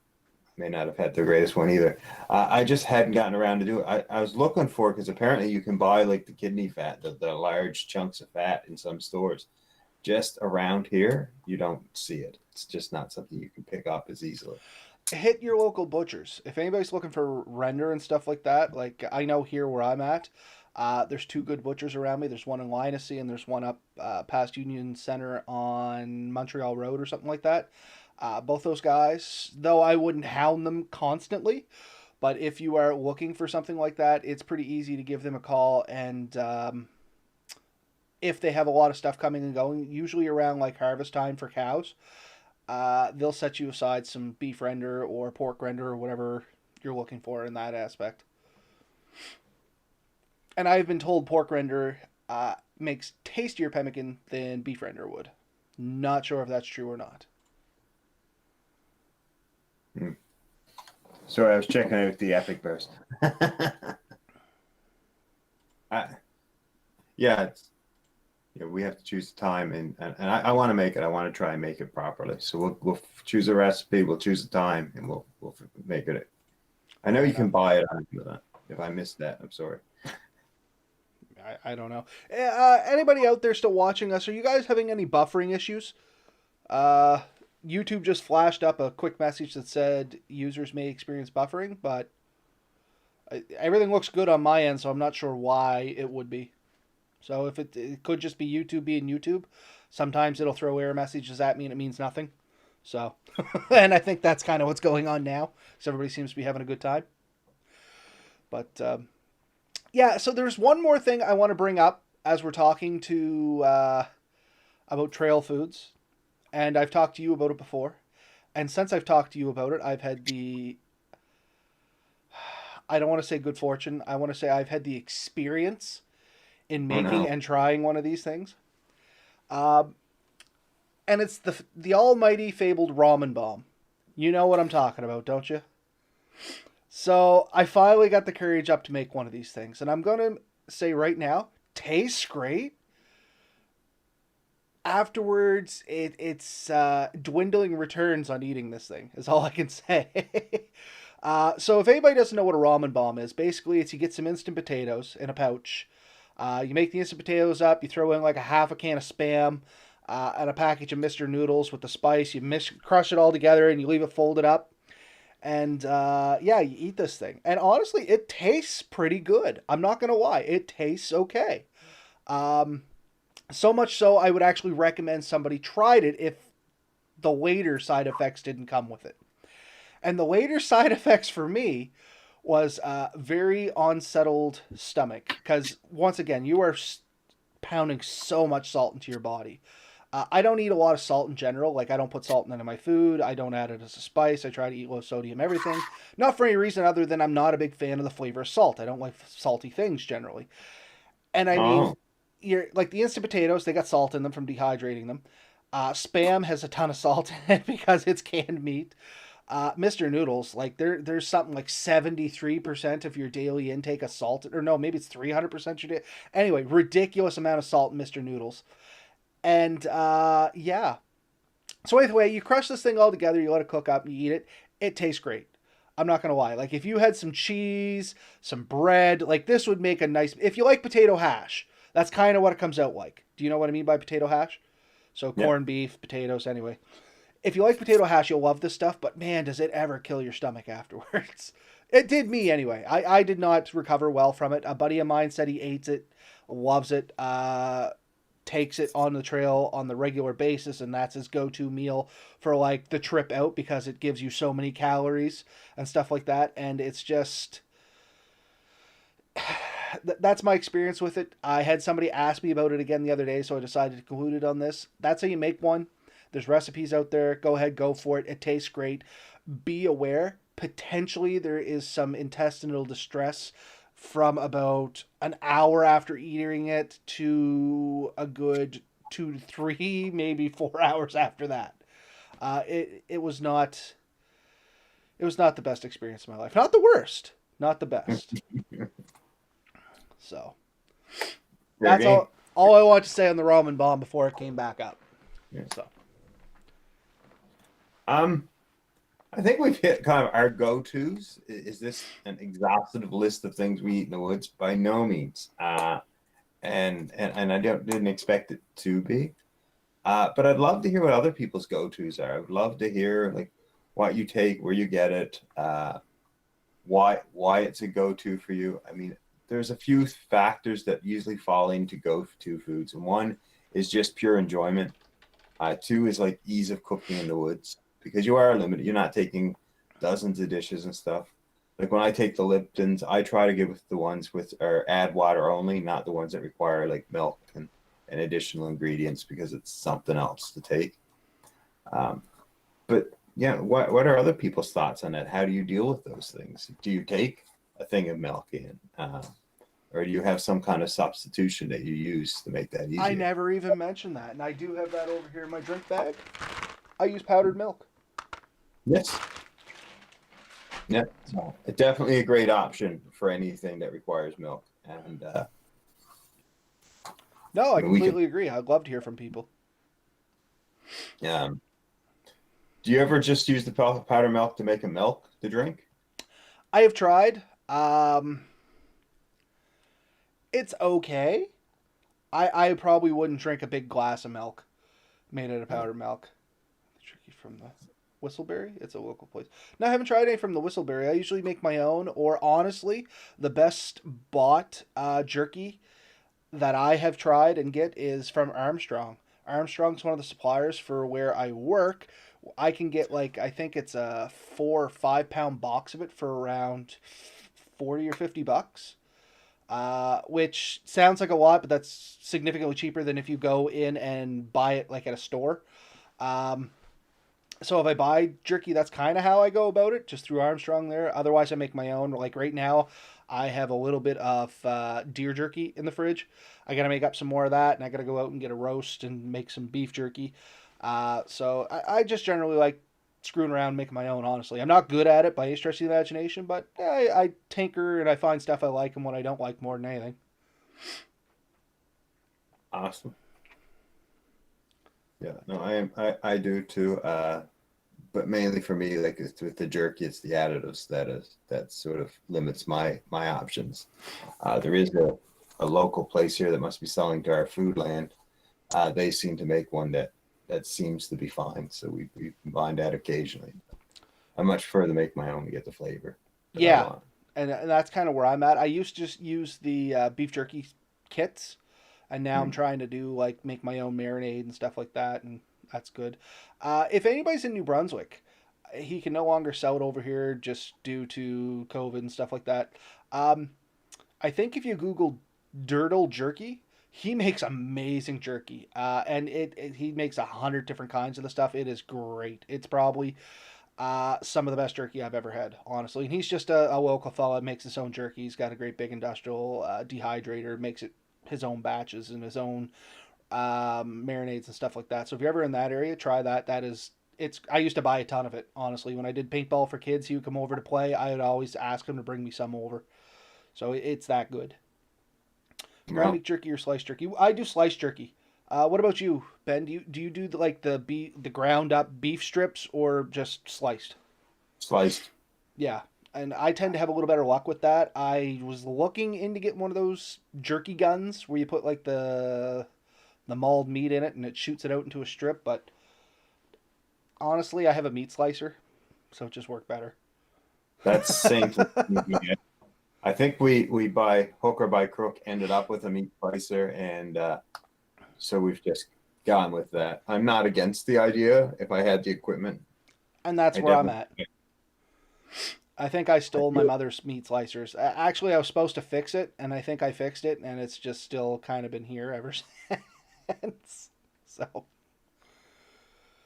may not have had the greatest one either. I just hadn't gotten around to do it. I was looking for it because apparently you can buy like the kidney fat, the large chunks of fat in some stores. Just around here, you don't see it. It's just not something you can pick up as easily. Hit your local butchers. If anybody's looking for render and stuff like that, like I know here where I'm at, there's two good butchers around me. There's one in Lynacy and there's one up past Union Center on Montreal Road or something like that. Both those guys, though I wouldn't hound them constantly, but if you are looking for something like that, it's pretty easy to give them a call. And if they have a lot of stuff coming and going, usually around like harvest time for cows, they'll set you aside some beef render or pork render or whatever you're looking for in that aspect. And I've been told pork render makes tastier pemmican than beef render would. Not sure if that's true or not. Sorry, I was checking out the Epic Burst. Yeah, we have to choose the time, and I want to make it. I want to try and make it properly. So we'll choose a recipe, we'll choose the time, and we'll make it. I know you can buy it on Amazon. If I missed that, I'm sorry. I don't know. Anybody out there still watching us? Are you guys having any buffering issues? YouTube just flashed up a quick message that said users may experience buffering, but everything looks good on my end, so I'm not sure why it would be. So if it could just be YouTube being YouTube. Sometimes it'll throw error messages at me and it means nothing. So, and I think that's kind of what's going on now. So everybody seems to be having a good time. But yeah, so there's one more thing I want to bring up as we're talking to about trail foods. And I've talked to you about it before. And since I've talked to you about it, I've had I don't want to say good fortune. I want to say I've had the experience in making and trying one of these things. And it's the almighty fabled Ramen Bomb. You know what I'm talking about, don't you? So I finally got the courage up to make one of these things. And I'm going to say right now, tastes great. Afterwards, it's dwindling returns on eating this thing, is all I can say. So if anybody doesn't know what a Ramen Bomb is, basically it's you get some instant potatoes in a pouch. You make the instant potatoes up, you throw in like a half a can of Spam and a package of Mr. Noodles with the spice. You crush it all together and you leave it folded up. And yeah, you eat this thing. And honestly, it tastes pretty good. I'm not going to lie. It tastes okay. So much so, I would actually recommend somebody tried it if the later side effects didn't come with it. And the later side effects for me was very unsettled stomach. Because, once again, you are pounding so much salt into your body. I don't eat a lot of salt in general. Like, I don't put salt in any of my food. I don't add it as a spice. I try to eat low sodium everything. Not for any reason other than I'm not a big fan of the flavor of salt. I don't like salty things generally. And I mean, Oh, you're like the instant potatoes, they got salt in them from dehydrating them. Spam has a ton of salt in it because it's canned meat. Mr. Noodles, like there's something like 73% of your daily intake of salt, or no, maybe it's 300% your day. Anyway, ridiculous amount of salt in Mr. Noodles. And yeah. So anyway, you crush this thing all together, you let it cook up, you eat it. It tastes great. I'm not gonna lie. Like if you had some cheese, some bread, like this would make a nice. If you like potato hash, that's kind of what it comes out like. Do you know what I mean by potato hash? So yeah. corned beef, potatoes. Anyway, if you like potato hash, you'll love this stuff. But man, does it ever kill your stomach afterwards? It did me anyway. I did not recover well from it. A buddy of mine said he ate it, loves it. Takes it on the trail on the regular basis, and that's his go-to meal for like the trip out because it gives you so many calories and stuff like that. And it's just that's my experience with it. I had somebody ask me about it again the other day, so I decided to conclude it on this. That's how you make one. There's recipes out there. Go ahead, go for it. It tastes great. Be aware, potentially there is some intestinal distress from about an hour after eating it to a good 2 to 3, maybe 4 hours after that. It was not the best experience of my life. Not the worst, not the best. So Fair that's game. all I want to say on the Ramen Bomb before it came back up. Yeah. So Um, I think we've hit kind of our go-tos. Is this an exhaustive list of things we eat in the woods? By no means. And I didn't expect it to be. But I'd love to hear what other people's go-tos are. I would love to hear like what you take, where you get it, why it's a go-to for you. I mean, there's a few factors that usually fall into go-to foods, and one is just pure enjoyment. Two is like ease of cooking in the woods because you are limited. You're not taking dozens of dishes and stuff. Like when I take the Liptons, I try to get with the ones with or add water only, not the ones that require like milk and additional ingredients because it's something else to take. Um, but yeah, what are other people's thoughts on that? How do you deal with those things? Do you take a thing of milk in, or do you have some kind of substitution that you use to make that I easier? never even mentioned that, and I do have that over here in my drink bag. I use powdered milk. Yes. Yeah, so it's definitely a great option for anything that requires milk. And No, I I mean, we can. completely agree. I'd love to hear from people. Um, do you ever just use the powder milk to make a milk to drink? I have tried. It's okay. I probably wouldn't drink a big glass of milk made out of Uh, powdered milk. Tricky from the Whistleberry. It's a local place. No, I haven't tried any from the Whistleberry. I usually make my own, or honestly, the best bought jerky that I have tried and get is from Armstrong. Armstrong's one of the suppliers for where I work. I can get like I think it's a 4 or 5 pound box of it for around 40 or 50 bucks. Which sounds like a lot, but that's significantly cheaper than if you go in and buy it like at a store. Um, so if I buy jerky, that's kind of how I go about it, just through Armstrong there. Otherwise, I make my own. Like right now, I have a little bit of deer jerky in the fridge. I gotta make up some more of that, and I gotta go out and get a roast and make some beef jerky. So I just generally like screwing around, making my own. Honestly, I'm not good at it by any stretch of the imagination, but I tinker and I find stuff I like and what I don't like more than anything. Awesome. Yeah, no, I do too. But mainly for me, like with the jerky, it's the additives that sort of limits my options. There is a local place here that must be selling to our food land. They seem to make one that seems to be fine, so we combine that occasionally. I much prefer to make my own to get the flavor that I Yeah, want. and that's kind of where I'm at. I used to just use the beef jerky kits, and now I'm Mm. trying to do like make my own marinade and stuff like that, and that's good. If anybody's in New Brunswick, he can no longer sell it over here just due to COVID and stuff like that. Um, I think if you Google Dirtle Jerky, he makes amazing jerky, and he makes 100 different kinds of the stuff. It is great. It's probably some of the best jerky I've ever had, honestly. And he's just a local fella, makes his own jerky. He's got a great big industrial dehydrator, makes it his own batches and his own marinades and stuff like that. So if you're ever in that area, try that. I used to buy a ton of it, honestly. When I did paintball for kids, he would come over to play. I would always ask him to bring me some over. So it's that good. Ground Well, beef jerky or sliced jerky? I do sliced jerky. What about you, Ben? Do you do like the ground up beef strips or just sliced? sliced. Yeah, and I tend to have a little better luck with that. I was looking into getting one of those jerky guns where you put like the mauled meat in it and it shoots it out into a strip, but honestly, I have a meat slicer, so it just worked better. That's same thing. I think we by hook or by crook ended up with a meat slicer, and so we've just gone with that. I'm not against the idea if I had the equipment. And that's I where I'm definitely at. I think I I stole my feel mother's meat slicers. Actually, I was supposed to fix it, and I think I fixed it, and it's just still kind of been here ever since. So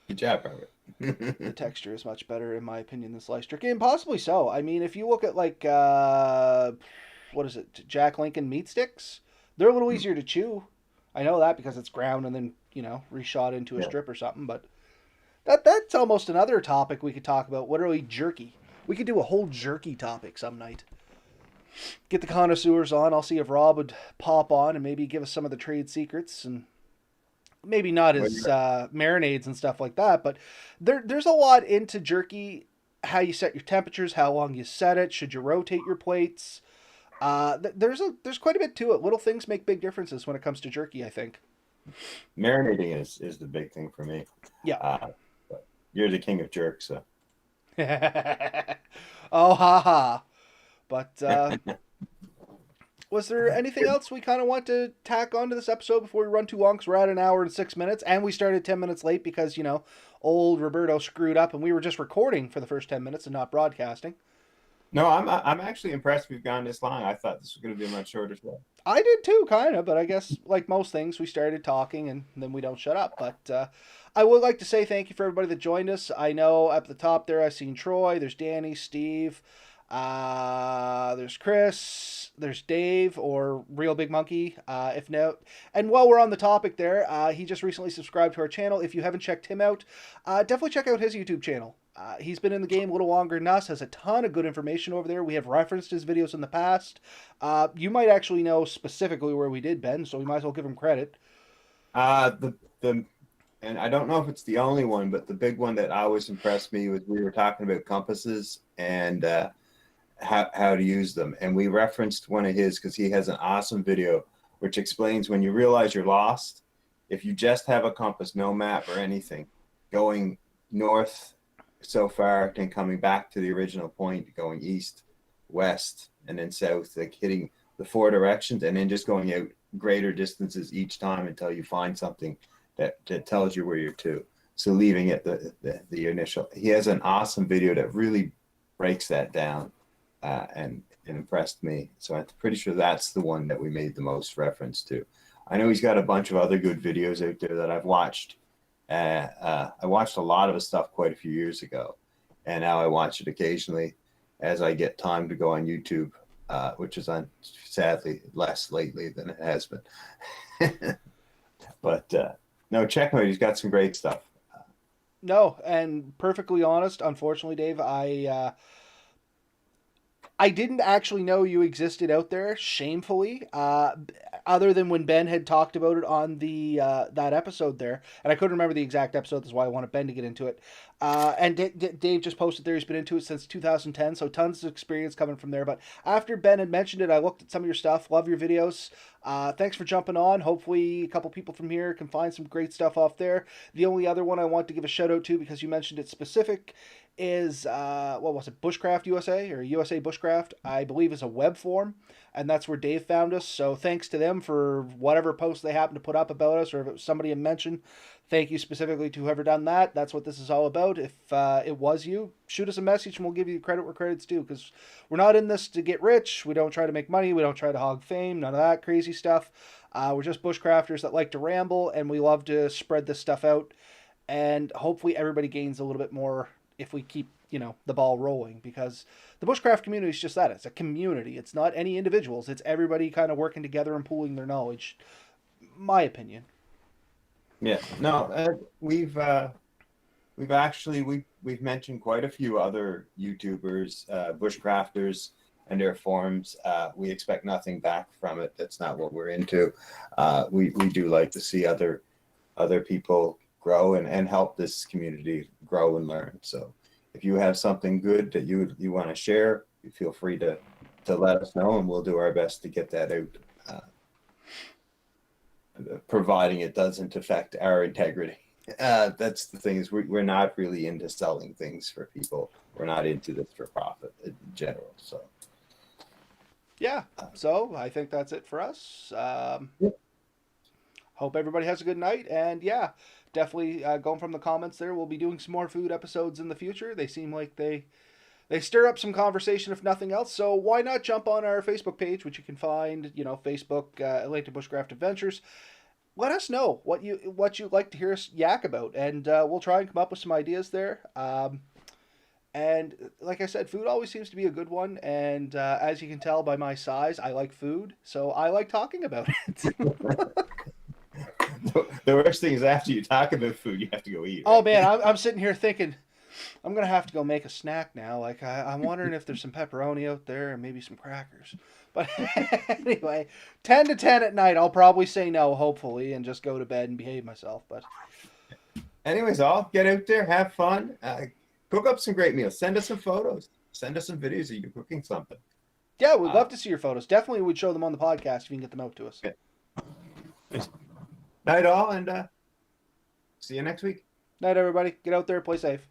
good job, Robert. the texture is much better, in my opinion, than sliced jerky, and possibly so. I mean, if you look at like what is it, Jack Lincoln meat sticks, they're a little easier to chew. I know that because it's ground and then reshot into a Yeah. strip or something. But that's almost another topic we could talk about. Literally jerky. We could do a whole jerky topic some night. Get the connoisseurs on. I'll see if Rob would pop on and maybe give us some of the trade secrets, and maybe not Well, his marinades and stuff like that. But there's a lot into jerky. How you set your temperatures, how long you set it, should you rotate your plates? There's quite a bit to it. Little things make big differences when it comes to jerky, I think. marinating is the big thing for me. Yeah. But you're the king of jerks, so Oh, ha. But was there anything else we kind of want to tack onto this episode before we run too long? Because we're at an hour and 6 minutes, and we started 10 minutes late because, old Roberto screwed up, and we were just recording for the first 10 minutes and not broadcasting. no, I'm actually impressed we've gone this long. I thought this was going to be a much shorter show. I did too, kind of, but I guess, like most things, we started talking and then we don't shut up. But I would like to say thank you for everybody that joined us. I know up at the top there, I've seen Troy, there's Danny, Steve, there's Chris, there's Dave, or Real Big Monkey, if no. And while we're on the topic there, he just recently subscribed to our channel. If you haven't checked him out, definitely check out his YouTube channel. He's been in the game a little longer than us, has a ton of good information over there. We have referenced his videos in the past. You might actually know specifically where we did, Ben, so we might as well give him credit. The and I don't know if it's the only one, but the big one that always impressed me was we were talking about compasses and how to use them, and we referenced one of his because he has an awesome video which explains when you realize you're lost, if you just have a compass, no map or anything, going north so far, then coming back to the original point, going east, west, and then south, like hitting the four directions, and then just going out greater distances each time until you find something that tells you where you're to. So leaving it the initial. He has an awesome video that really breaks that down, and it impressed me. So I'm pretty sure that's the one that we made the most reference to. I know he's got a bunch of other good videos out there that I've watched. I watched a lot of his stuff quite a few years ago, and now I watch it occasionally as I get time to go on YouTube, which is on sadly less lately than it has been. But no, check him out. He's got some great stuff. No, and perfectly honest, unfortunately, Dave, I didn't actually know you existed out there, shamefully, other than when Ben had talked about it on the that episode there. And I couldn't remember the exact episode, that's why I wanted Ben to get into it. And Dave just posted there, he's been into it since 2010, so tons of experience coming from there. But after Ben had mentioned it, I looked at some of your stuff, love your videos. Thanks for jumping on. Hopefully a couple people from here can find some great stuff off there. The only other one I want to give a shout out to, because you mentioned it specific, is what was it, Bushcraft USA, or USA Bushcraft, I believe, is a web form, and that's where Dave found us. So thanks to them for whatever post they happen to put up about us, or if it was somebody in mention, thank you specifically to whoever done that. That's what this is all about. If it was you, shoot us a message and we'll give you credit where credit's due, because we're not in this to get rich. We don't try to make money. We don't try to hog fame, none of that crazy stuff. We're just bushcrafters that like to ramble, and we love to spread this stuff out, and hopefully everybody gains a little bit more if we keep the ball rolling, because the bushcraft community is just that. It's a community. It's not any individuals. It's everybody kind of working together and pooling their knowledge. My opinion. Yeah, no, we've mentioned quite a few other YouTubers, bushcrafters, and their forums. We expect nothing back from it. That's not what we're into. We do like to see other people grow and help this community grow and learn. So if you have something good that you want to share, feel free to let us know, and we'll do our best to get that out. Providing it doesn't affect our integrity. That's the thing, is we're not really into selling things for people. We're not into this for profit in general. So yeah, so I think that's it for us. Hope everybody has a good night, and yeah, definitely going from the comments there, we'll be doing some more food episodes in the future. They seem like they stir up some conversation, if nothing else. So why not jump on our Facebook page, which you can find, Facebook, Atlantic Bushcraft Adventures. Let us know what you'd like to hear us yak about, and we'll try and come up with some ideas there. And like I said, food always seems to be a good one. And as you can tell by my size, I like food, so I like talking about it. The worst thing is, after you talk about food, you have to go eat. Right? Oh man, I'm sitting here thinking, I'm gonna have to go make a snack now. Like I'm wondering if there's some pepperoni out there and maybe some crackers. But anyway, 10 to 10 at night, I'll probably say no, hopefully, and just go to bed and behave myself. But anyways, all get out there, have fun, cook up some great meals. Send us some photos. Send us some videos of you cooking something. Yeah, we'd love to see your photos. Definitely would show them on the podcast if you can get them out to us. Okay. Night all, and see you next week. Night, everybody. Get out there, play safe.